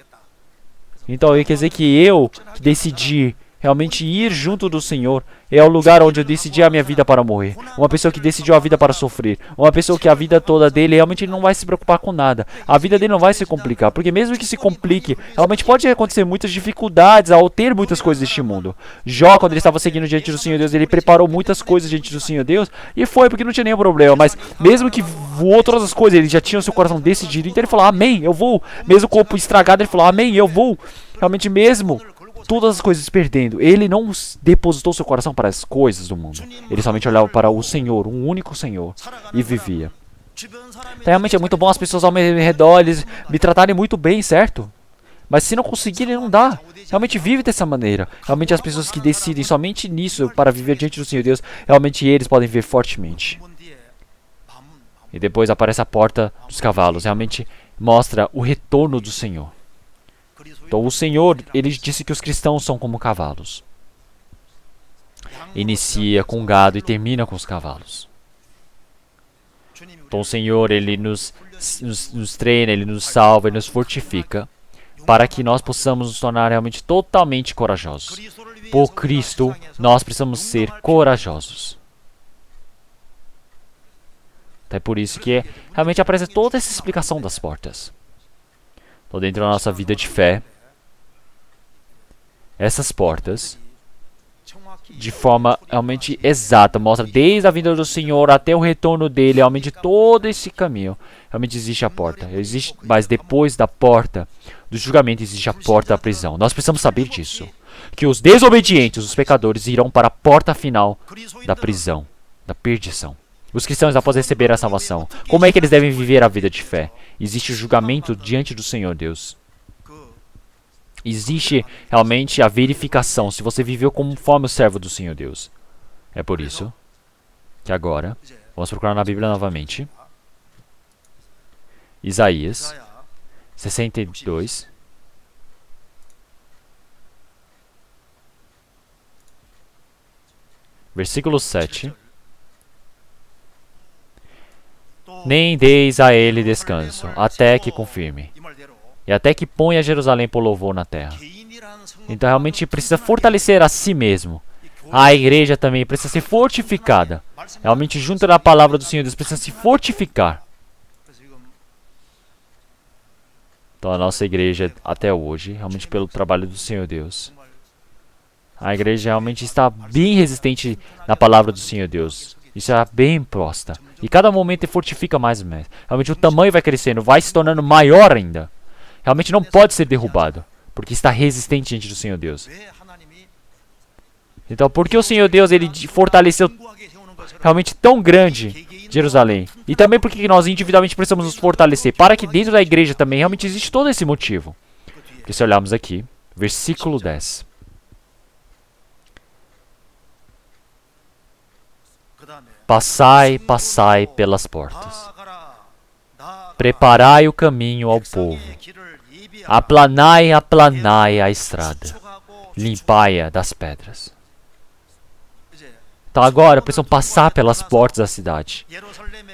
Então quer dizer que eu decidi realmente ir junto do Senhor é o lugar onde eu decidi a minha vida para morrer. Uma pessoa que decidiu a vida para sofrer. Uma pessoa que a vida toda dele realmente não vai se preocupar com nada. A vida dele não vai se complicar. Porque mesmo que se complique, realmente pode acontecer muitas dificuldades ao ter muitas coisas deste mundo. Jó, quando ele estava seguindo diante do Senhor Deus, ele preparou muitas coisas diante do Senhor Deus. E foi porque não tinha nenhum problema. Mas mesmo que voou todas as coisas, ele já tinha o seu coração decidido. Então ele falou, amém, eu vou. Mesmo o corpo estragado, ele falou, amém, eu vou. Realmente mesmo todas as coisas perdendo, ele não depositou seu coração para as coisas do mundo. Ele somente olhava para o Senhor, um único Senhor, e vivia. Então, realmente é muito bom as pessoas ao meu redor, eles me tratarem muito bem, certo? Mas se não conseguirem, não dá. Realmente vive dessa maneira. Realmente as pessoas que decidem somente nisso para viver diante do Senhor Deus, realmente eles podem viver fortemente. E depois aparece a porta dos cavalos. Realmente mostra o retorno do Senhor. Então o Senhor, ele disse que os cristãos são como cavalos. Inicia com o gado e termina com os cavalos. Então o Senhor, ele nos treina, ele nos salva, ele nos fortifica para que nós possamos nos tornar realmente totalmente corajosos. Por Cristo, nós precisamos ser corajosos. Então é por isso que realmente aparece toda essa explicação das portas. Então dentro da nossa vida de fé, essas portas, de forma realmente exata, mostra desde a vinda do Senhor até o retorno dele, realmente todo esse caminho. Realmente existe a porta, mas depois da porta do julgamento existe a porta da prisão. Nós precisamos saber disso, que os desobedientes, os pecadores, irão para a porta final da prisão, da perdição. Os cristãos, após receber a salvação, como é que eles devem viver a vida de fé? Existe o julgamento diante do Senhor Deus. Existe realmente a verificação se você viveu conforme o servo do Senhor Deus. É por isso que agora, vamos procurar na Bíblia novamente. Isaías 62. Versículo 7. Nem deis a ele descanso, até que confirme, e até que ponha Jerusalém por louvor na terra. Então realmente precisa fortalecer a si mesmo. A igreja também precisa ser fortificada. Realmente junto da palavra do Senhor Deus precisa se fortificar. Então a nossa igreja até hoje, realmente pelo trabalho do Senhor Deus, a igreja realmente está bem resistente na palavra do Senhor Deus. Isso é bem posta. E cada momento fortifica mais e mais. Realmente o tamanho vai crescendo, vai se tornando maior ainda. Realmente não pode ser derrubado, porque está resistente diante do Senhor Deus. Então, por que o Senhor Deus ele fortaleceu realmente tão grande Jerusalém? E também porque nós individualmente precisamos nos fortalecer, para que dentro da igreja também realmente existe todo esse motivo. Porque se olharmos aqui, versículo 10. Passai, passai pelas portas. Preparai o caminho ao povo. Aplanai, aplanai a estrada. Limpai-a das pedras. Então agora precisam passar pelas portas da cidade.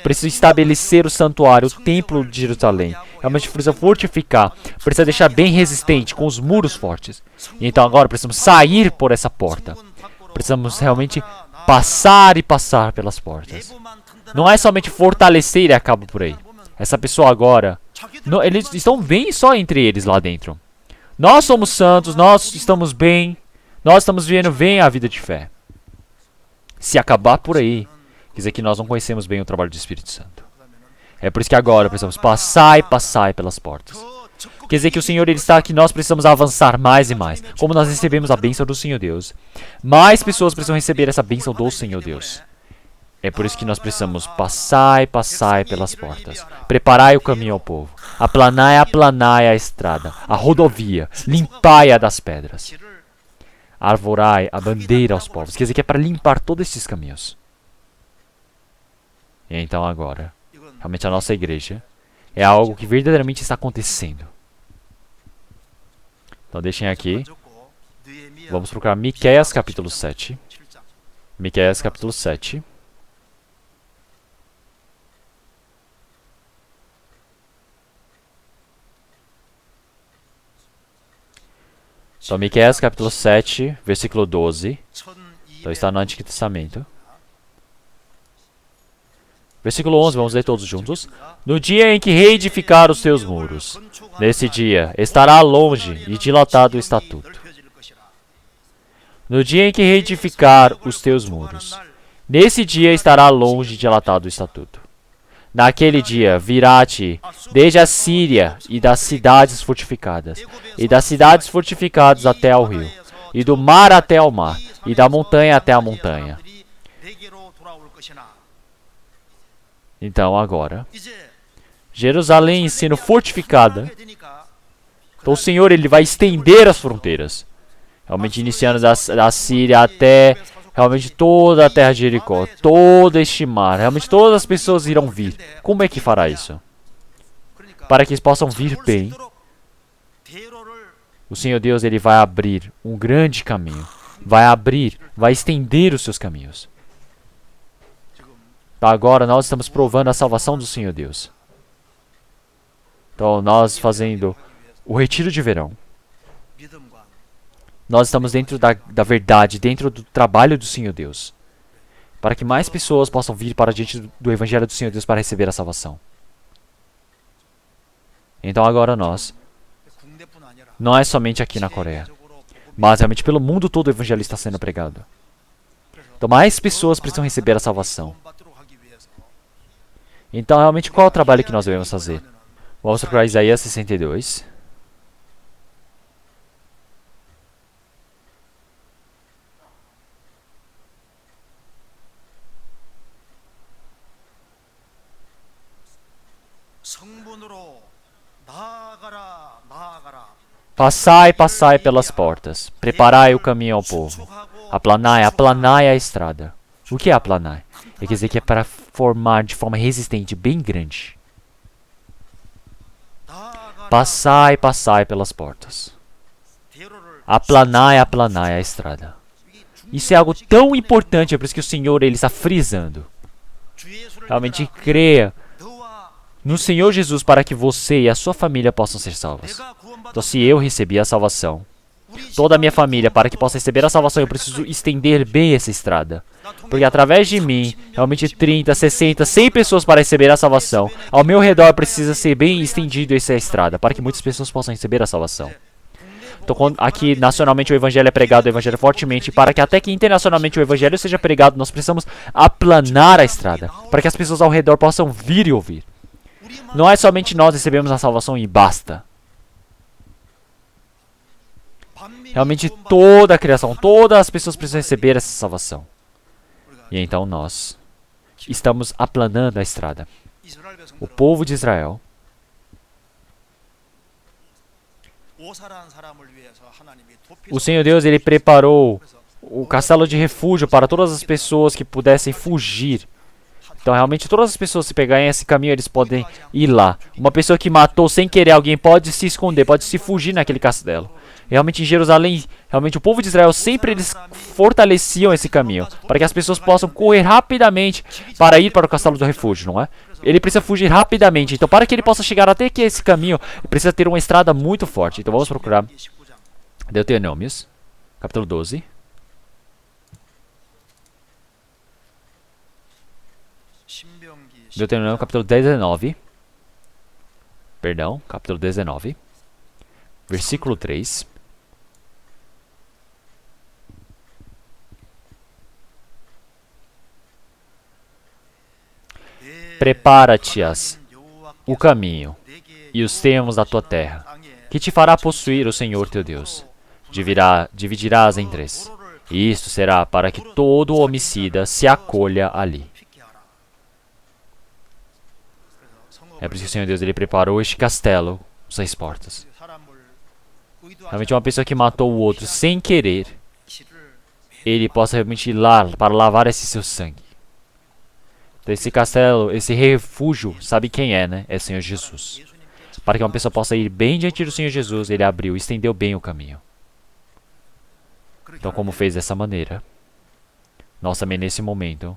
Precisam estabelecer o santuário, o templo de Jerusalém. Realmente precisa fortificar. Precisa deixar bem resistente, com os muros fortes. E então agora precisamos sair por essa porta. Precisamos realmente passar e passar pelas portas. Não é somente fortalecer e acaba por aí. Essa pessoa agora, não, eles estão bem só entre eles lá dentro. Nós somos santos, nós estamos bem, nós estamos vivendo bem a vida de fé. Se acabar por aí, quer dizer que nós não conhecemos bem o trabalho do Espírito Santo. É por isso que agora precisamos passar e passar pelas portas. Quer dizer que o Senhor ele está aqui, nós precisamos avançar mais e mais. Como nós recebemos a bênção do Senhor Deus, mais pessoas precisam receber essa bênção do Senhor Deus. É por isso que nós precisamos passar e passar pelas portas. Preparai o caminho ao povo. Aplanai, aplanai a estrada, a rodovia. Limpai-a das pedras. Arvorai a bandeira aos povos. Quer dizer que é para limpar todos esses caminhos. E então agora, realmente a nossa igreja é algo que verdadeiramente está acontecendo. Então deixem aqui. Vamos procurar Miqueias capítulo 7. Miqueias capítulo 7. Então Miqueias capítulo 7, versículo 12. Então está no Antigo Testamento. Versículo 11, vamos ler todos juntos. No dia em que reedificar os teus muros, nesse dia estará longe e dilatado o estatuto. No dia em que reedificar os teus muros, nesse dia estará longe e dilatado o estatuto. Naquele dia virá-te desde a Síria e das cidades fortificadas, e das cidades fortificadas até ao rio, e do mar até ao mar, e da montanha até a montanha. Então agora, Jerusalém sendo fortificada, então o Senhor ele vai estender as fronteiras, realmente iniciando da Síria até realmente toda a terra de Jericó, todo este mar, realmente todas as pessoas irão vir. Como é que fará isso? Para que eles possam vir bem, o Senhor Deus ele vai abrir um grande caminho, vai estender os seus caminhos. Então agora nós estamos provando a salvação do Senhor Deus. Então nós fazendo o retiro de verão, nós estamos dentro da verdade, dentro do trabalho do Senhor Deus, para que mais pessoas possam vir para diante do Evangelho do Senhor Deus para receber a salvação. Então agora nós, não é somente aqui na Coreia, mas realmente pelo mundo todo o Evangelho está sendo pregado. Então mais pessoas precisam receber a salvação. Então realmente qual é o trabalho que nós devemos fazer? Vamos procurar Isaías 62. Passai, passai pelas portas, preparai o caminho ao povo, aplanai, aplanai a estrada. O que é aplanar? Quer dizer que é para formar de forma resistente, bem grande. Passai, passai pelas portas. Aplanai, aplanai a estrada. Isso é algo tão importante, é por isso que o Senhor ele está frisando. Realmente creia no Senhor Jesus para que você e a sua família possam ser salvos. Então se eu recebi a salvação, toda a minha família, para que possa receber a salvação, eu preciso estender bem essa estrada. Porque através de mim, realmente 30, 60, 100 pessoas para receber a salvação. Ao meu redor precisa ser bem estendido essa estrada, para que muitas pessoas possam receber a salvação. Então, aqui nacionalmente o evangelho é pregado, o evangelho fortemente, para que até que internacionalmente o evangelho seja pregado, nós precisamos aplanar a estrada, para que as pessoas ao redor possam vir e ouvir. Não é somente nós recebemos a salvação e basta. Realmente toda a criação, todas as pessoas precisam receber essa salvação. E então nós estamos aplanando a estrada. O povo de Israel o Senhor Deus, ele preparou o castelo de refúgio para todas as pessoas que pudessem fugir. Então, realmente, todas as pessoas que pegarem esse caminho, eles podem ir lá. Uma pessoa que matou sem querer alguém pode se esconder, pode se fugir naquele castelo. Realmente, em Jerusalém, realmente, o povo de Israel sempre eles fortaleciam esse caminho, para que as pessoas possam correr rapidamente para ir para o castelo do refúgio, não é? Ele precisa fugir rapidamente. Então, para que ele possa chegar até aqui esse caminho, ele precisa ter uma estrada muito forte. Então, vamos procurar Deuteronômios, capítulo 12. Deuteronômio, capítulo 19. Perdão, capítulo 19. Versículo 3. Prepara-te-as o caminho e os termos da tua terra, que te fará possuir o Senhor teu Deus. Dividirás em 3. E isto será para que todo homicida se acolha ali. É por isso que o Senhor Deus ele preparou este castelo, as 6 portas. Realmente uma pessoa que matou o outro sem querer, ele possa realmente ir lá para lavar esse seu sangue. Então, esse castelo, esse refúgio, sabe quem é, né? É o Senhor Jesus. Para que uma pessoa possa ir bem diante do Senhor Jesus, ele abriu, estendeu bem o caminho. Então, como fez dessa maneira, nós também nesse momento,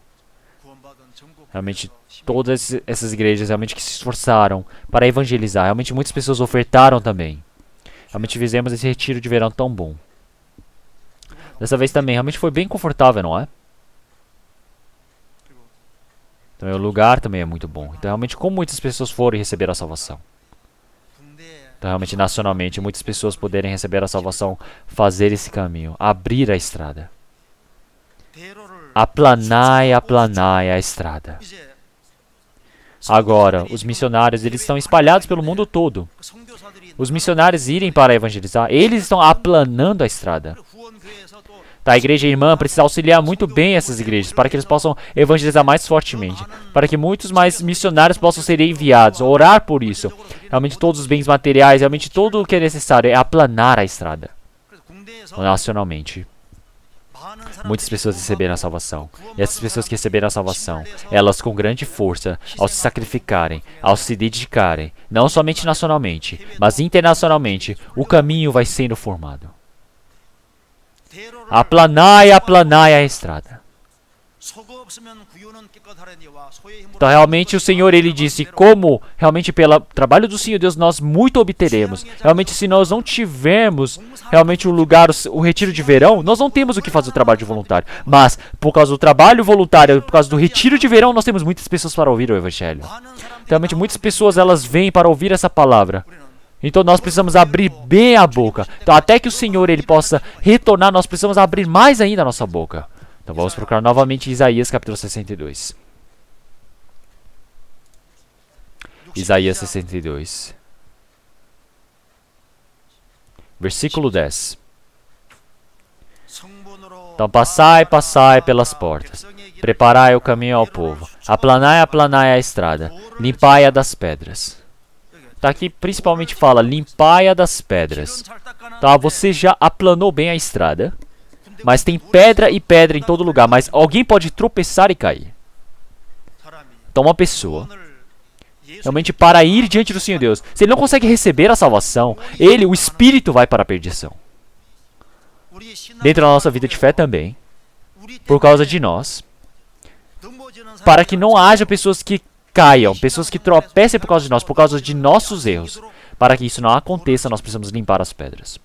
realmente todas essas igrejas realmente que se esforçaram para evangelizar, realmente muitas pessoas ofertaram também. Realmente fizemos esse retiro de verão tão bom. Dessa vez também, realmente foi bem confortável, não é? Então o lugar também é muito bom. Então realmente como muitas pessoas foram receber a salvação. Então realmente nacionalmente muitas pessoas poderem receber a salvação, fazer esse caminho, abrir a estrada. Aplanai a estrada. Agora, os missionários, eles estão espalhados pelo mundo todo. Os missionários irem para evangelizar, eles estão aplanando a estrada. Tá, a igreja irmã precisa auxiliar muito bem essas igrejas, para que eles possam evangelizar mais fortemente, para que muitos mais missionários possam ser enviados, orar por isso. Realmente todos os bens materiais, realmente tudo o que é necessário é aplanar a estrada. Nacionalmente. Muitas pessoas receberam a salvação. E essas pessoas que receberam a salvação, elas com grande força, ao se sacrificarem, ao se dedicarem, não somente nacionalmente, mas internacionalmente, o caminho vai sendo formado. Aplanai a estrada. Então realmente o Senhor ele disse como realmente pelo trabalho do Senhor Deus nós muito obteremos. Realmente se nós não tivermos realmente o lugar, o retiro de verão, nós não temos o que fazer o trabalho de voluntário. Mas por causa do trabalho voluntário, por causa do retiro de verão, nós temos muitas pessoas para ouvir o Evangelho. Então, realmente muitas pessoas elas vêm para ouvir essa palavra. Então nós precisamos abrir bem a boca. Então até que o Senhor ele possa retornar, nós precisamos abrir mais ainda a nossa boca. Então vamos procurar novamente Isaías capítulo 62. Isaías 62. Versículo 10. Então passai pelas portas. Preparai o caminho ao povo. Aplanai a estrada. Limpai-a das pedras. Tá aqui principalmente fala, limpai-a das pedras. Tá, você já aplanou bem a estrada. Mas tem pedra e pedra em todo lugar. Mas alguém pode tropeçar e cair. Então uma pessoa, realmente para ir diante do Senhor Deus, se ele não consegue receber a salvação, ele, o Espírito, vai para a perdição. Dentro da nossa vida de fé também, por causa de nós, para que não haja pessoas que caiam, pessoas que tropecem por causa de nossos erros. Para que isso não aconteça, nós precisamos limpar as pedras.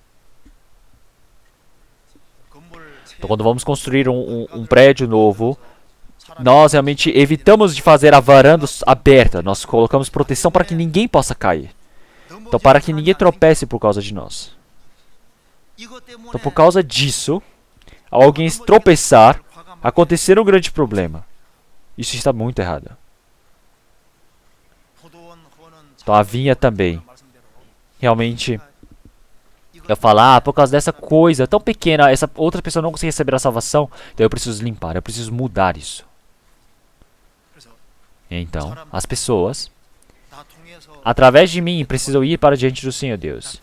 Então, quando vamos construir um prédio novo, nós realmente evitamos de fazer a varanda aberta. Nós colocamos proteção para que ninguém possa cair. Então, para que ninguém tropece por causa de nós. Então, por causa disso, ao alguém tropeçar, acontecer um grande problema. Isso está muito errado. Então, a vinha também. Realmente, eu falo, por causa dessa coisa tão pequena, essa outra pessoa não consegue receber a salvação, então eu preciso limpar, eu preciso mudar isso. Então, as pessoas, através de mim, precisam ir para diante do Senhor Deus.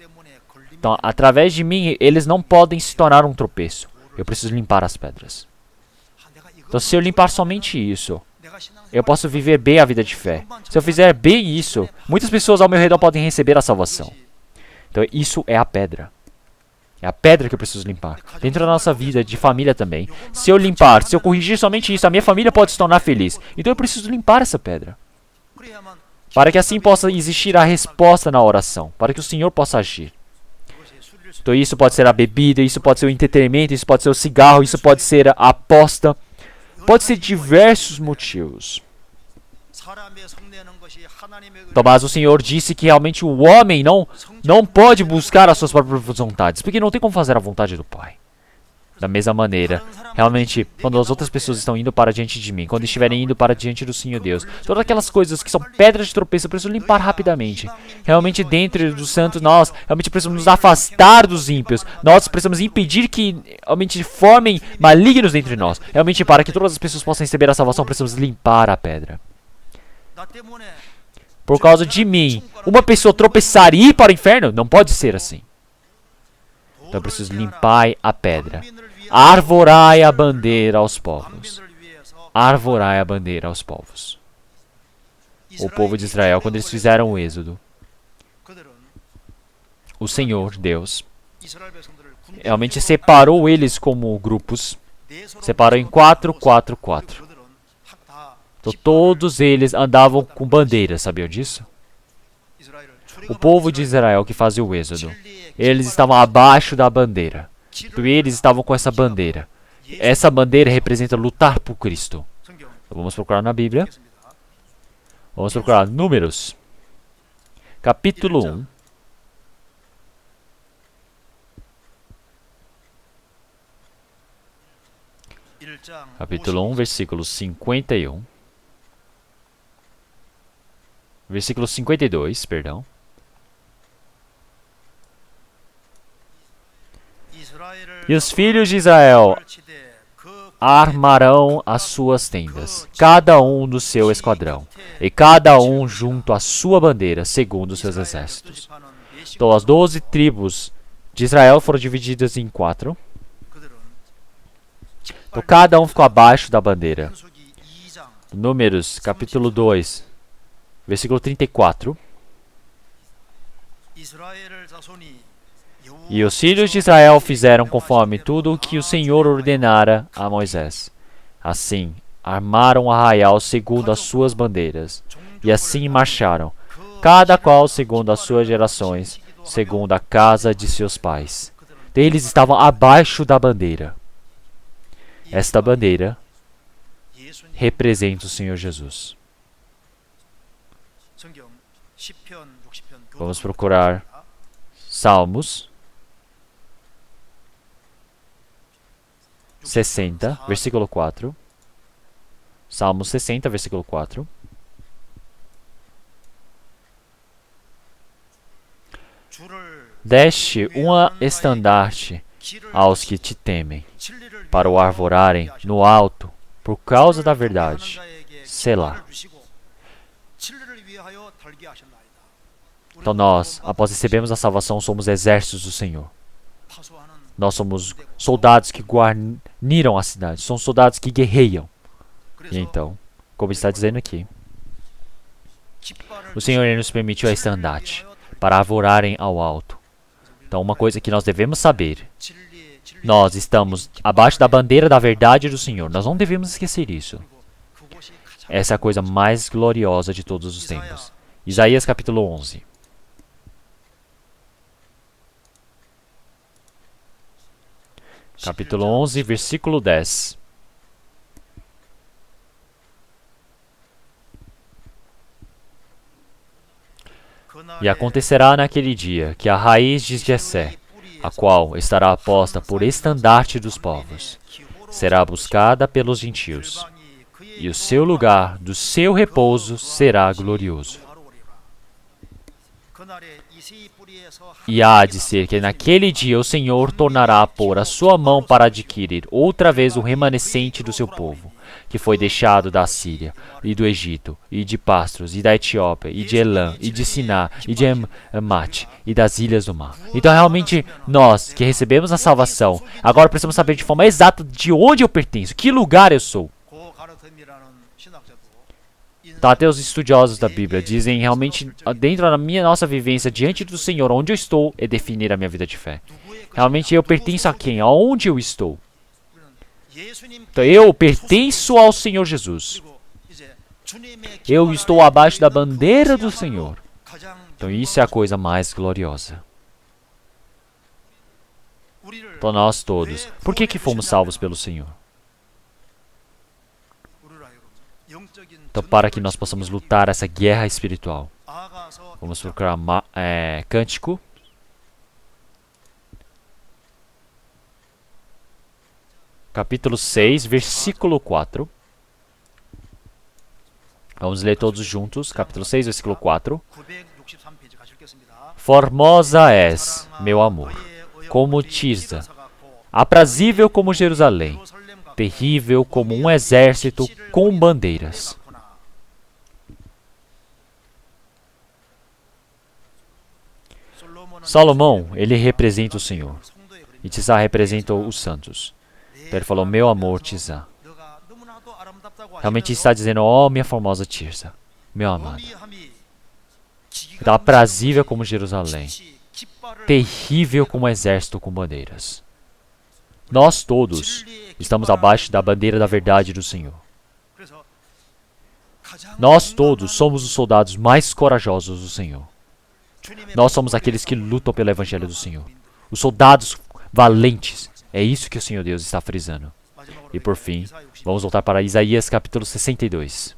Então, através de mim, eles não podem se tornar um tropeço. Eu preciso limpar as pedras. Então, se eu limpar somente isso, eu posso viver bem a vida de fé. Se eu fizer bem isso, muitas pessoas ao meu redor podem receber a salvação. Então, isso é a pedra. É a pedra que eu preciso limpar. Dentro da nossa vida, de família também. Se eu limpar, se eu corrigir somente isso, a minha família pode se tornar feliz. Então, eu preciso limpar essa pedra. Para que assim possa existir a resposta na oração. Para que o Senhor possa agir. Então, isso pode ser a bebida, isso pode ser o entretenimento, isso pode ser o cigarro, isso pode ser a aposta. Pode ser diversos motivos. Mas o Senhor disse que realmente o homem não pode buscar as suas próprias vontades, porque não tem como fazer a vontade do Pai. Da mesma maneira, realmente, quando as outras pessoas estão indo para diante de mim, quando estiverem indo para diante do Senhor Deus, todas aquelas coisas que são pedras de tropeço, eu preciso limpar rapidamente. Realmente, dentro do santo, nós realmente precisamos nos afastar dos ímpios. Nós precisamos impedir que realmente formem malignos entre nós. Realmente, para que todas as pessoas possam receber a salvação, precisamos limpar a pedra. Por causa de mim, uma pessoa tropeçar e ir para o inferno? Não pode ser assim. Então eu preciso limpar a pedra. Arvorai a bandeira aos povos. Arvorai a bandeira aos povos. O povo de Israel, quando eles fizeram o êxodo, o Senhor, Deus, realmente separou eles como grupos. Separou em 4, 4, 4. Então todos eles andavam com bandeiras, sabiam disso? O povo de Israel que fazia o êxodo, eles estavam abaixo da bandeira. Então, eles estavam com essa bandeira. Essa bandeira representa lutar por Cristo. Então, vamos procurar na Bíblia. Vamos procurar Números. Capítulo 1. Capítulo 1, versículo 51. Versículo 52, perdão. E os filhos de Israel armarão as suas tendas, cada um do seu esquadrão, e cada um junto à sua bandeira, segundo os seus exércitos. Então as 12 tribos de Israel foram divididas em 4. Então cada um ficou abaixo da bandeira. Números, capítulo 2, versículo 34. E os filhos de Israel fizeram conforme tudo o que o Senhor ordenara a Moisés. Assim, armaram o arraial segundo as suas bandeiras, e assim marcharam, cada qual segundo as suas gerações, segundo a casa de seus pais. Eles estavam abaixo da bandeira. Esta bandeira representa o Senhor Jesus. Vamos procurar Salmos 60, versículo 4. Salmos 60, versículo 4. Deste uma estandarte aos que te temem, para o arvorarem no alto, por causa da verdade. Selá. Então nós, após recebermos a salvação, somos exércitos do Senhor. Nós somos soldados que guarniram a cidade. Somos soldados que guerreiam. E então, como está dizendo aqui, o Senhor nos permitiu a estandarte para arvorarem ao alto. Então, uma coisa que nós devemos saber: nós estamos abaixo da bandeira da verdade do Senhor. Nós não devemos esquecer isso. Essa é a coisa mais gloriosa de todos os tempos. Isaías capítulo 11. capítulo 11, versículo 10. E acontecerá naquele dia que a raiz de Jessé, a qual estará posta por estandarte dos povos, será buscada pelos gentios, e o seu lugar do seu repouso será glorioso. E há de ser que naquele dia o Senhor tornará a pôr a sua mão para adquirir outra vez o remanescente do seu povo, que foi deixado da Síria, e do Egito, e de Pastros, e da Etiópia, e de Elã, e de Siná, e de Emate, e das ilhas do mar. Então realmente nós, que recebemos a salvação, agora precisamos saber de forma exata de onde eu pertenço, que lugar eu sou. Tá, até os estudiosos da Bíblia dizem realmente, dentro da nossa vivência diante do Senhor, onde eu estou é definir a minha vida de fé. Realmente eu pertenço a quem? Aonde eu estou? Então eu pertenço ao Senhor Jesus. Eu estou abaixo da bandeira do Senhor. Então isso é a coisa mais gloriosa. Então nós todos, por que fomos salvos pelo Senhor? Então, para que nós possamos lutar essa guerra espiritual. Vamos procurar Cântico. Capítulo 6, versículo 4. Vamos ler todos juntos. Capítulo 6, versículo 4. Formosa és, meu amor, como Tirsa, aprazível como Jerusalém, terrível como um exército com bandeiras. Salomão, ele representa o Senhor. E Tirsa representa os santos. Então ele falou, meu amor, Tirsa. Realmente está dizendo, ó, minha formosa Tirsa, meu amado. Então, aprazível como Jerusalém. Terrível como um exército com bandeiras. Nós todos estamos abaixo da bandeira da verdade do Senhor. Nós todos somos os soldados mais corajosos do Senhor. Nós somos aqueles que lutam pelo Evangelho do Senhor. Os soldados valentes. É isso que o Senhor Deus está frisando. E por fim, vamos voltar para Isaías capítulo 62.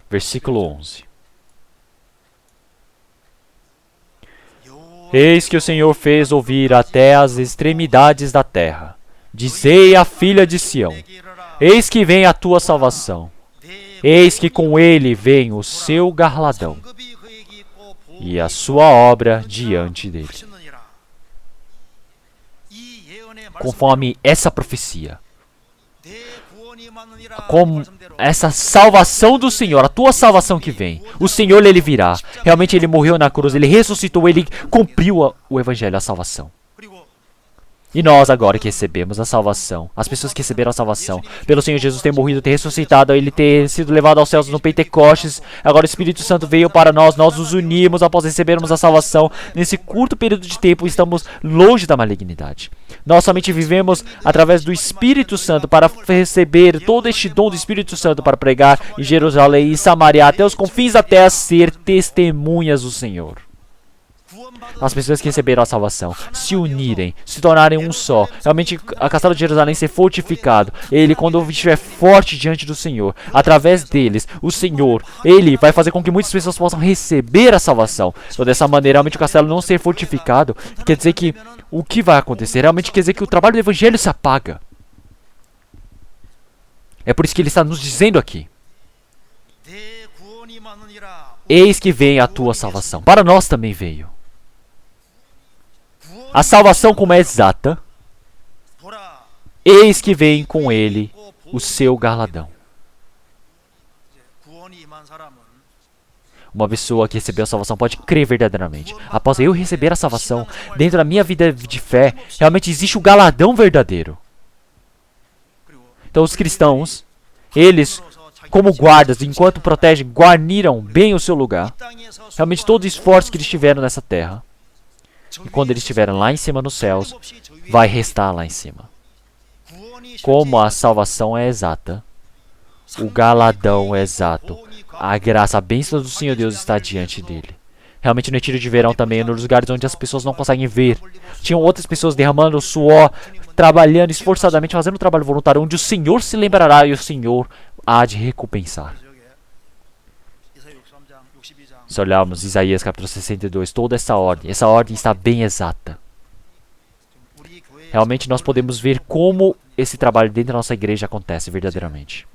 Versículo 11. Eis que o Senhor fez ouvir até as extremidades da terra. Dizei à filha de Sião, eis que vem a tua salvação. Eis que com ele vem o seu galardão e a sua obra diante dele. Conforme essa profecia, como essa salvação do Senhor, a tua salvação que vem, o Senhor ele virá. Realmente ele morreu na cruz, ele ressuscitou, ele cumpriu o evangelho, a salvação. E nós agora que recebemos a salvação, as pessoas que receberam a salvação, pelo Senhor Jesus ter morrido, ter ressuscitado, ele ter sido levado aos céus no Pentecostes, agora o Espírito Santo veio para nós, nós nos unimos após recebermos a salvação. Nesse curto período de tempo estamos longe da malignidade. Nós somente vivemos através do Espírito Santo para receber todo este dom do Espírito Santo para pregar em Jerusalém e Samaria até os confins da terra, ser testemunhas do Senhor. As pessoas que receberam a salvação se unirem, se tornarem um só. Realmente a castelo de Jerusalém ser fortificado. Ele, quando estiver forte diante do Senhor, através deles, o Senhor, ele vai fazer com que muitas pessoas possam receber a salvação. Então dessa maneira, realmente o castelo não ser fortificado, quer dizer que o que vai acontecer? Realmente quer dizer que o trabalho do evangelho se apaga. É por isso que ele está nos dizendo aqui. Eis que vem a tua salvação. Para nós também veio. A salvação como é exata, eis que vem com ele o seu galardão. Uma pessoa que recebeu a salvação pode crer verdadeiramente. Após eu receber a salvação, dentro da minha vida de fé, realmente existe o galardão verdadeiro. Então os cristãos, eles, como guardas, enquanto protegem, guarniram bem o seu lugar. Realmente todo o esforço que eles tiveram nessa terra. E quando eles estiverem lá em cima nos céus, vai restar lá em cima. Como a salvação é exata, O galadão exato. A graça, a bênção do Senhor Deus está diante dele. Realmente no retiro de verão também, nos lugares onde as pessoas não conseguem ver. Tinham outras pessoas derramando suor, trabalhando esforçadamente, fazendo um trabalho voluntário, onde o Senhor se lembrará e o Senhor há de recompensar. Se olharmos Isaías capítulo 62, toda essa ordem está bem exata. Realmente nós podemos ver como esse trabalho dentro da nossa igreja acontece verdadeiramente.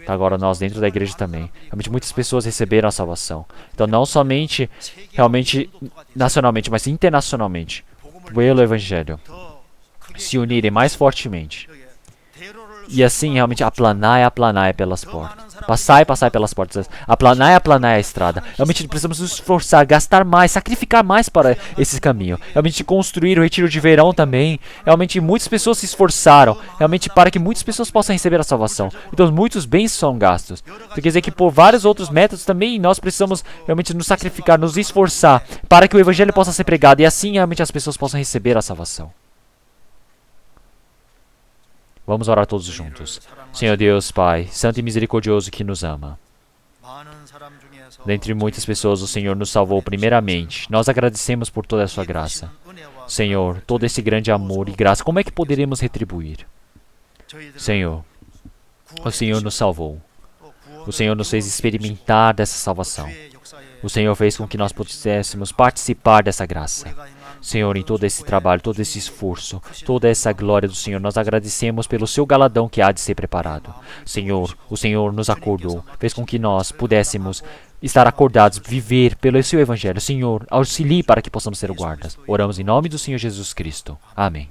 Então agora nós dentro da igreja também. Realmente muitas pessoas receberam a salvação. Então não somente realmente nacionalmente, mas internacionalmente. Pelo Evangelho. Se unirem mais fortemente. E assim realmente aplanar pelas portas. Passar pelas portas. Aplanar a estrada. Realmente precisamos nos esforçar, gastar mais, sacrificar mais para esse caminho. Realmente construir o retiro de verão também. Realmente muitas pessoas se esforçaram. Realmente para que muitas pessoas possam receber a salvação. Então muitos bens são gastos. Então quer dizer que por vários outros métodos também nós precisamos realmente nos sacrificar, nos esforçar. Para que o Evangelho possa ser pregado. E assim realmente as pessoas possam receber a salvação. Vamos orar todos juntos. Senhor Deus, Pai, santo e misericordioso que nos ama. Dentre muitas pessoas, o Senhor nos salvou primeiramente. Nós agradecemos por toda a sua graça. Senhor, todo esse grande amor e graça, como é que poderemos retribuir? Senhor, o Senhor nos salvou. O Senhor nos fez experimentar dessa salvação. O Senhor fez com que nós pudéssemos participar dessa graça. Senhor, em todo esse trabalho, todo esse esforço, toda essa glória do Senhor, nós agradecemos pelo seu galadão que há de ser preparado. Senhor, o Senhor nos acordou, fez com que nós pudéssemos estar acordados, viver pelo seu Evangelho. Senhor, auxilie para que possamos ser guardas. Oramos em nome do Senhor Jesus Cristo. Amém.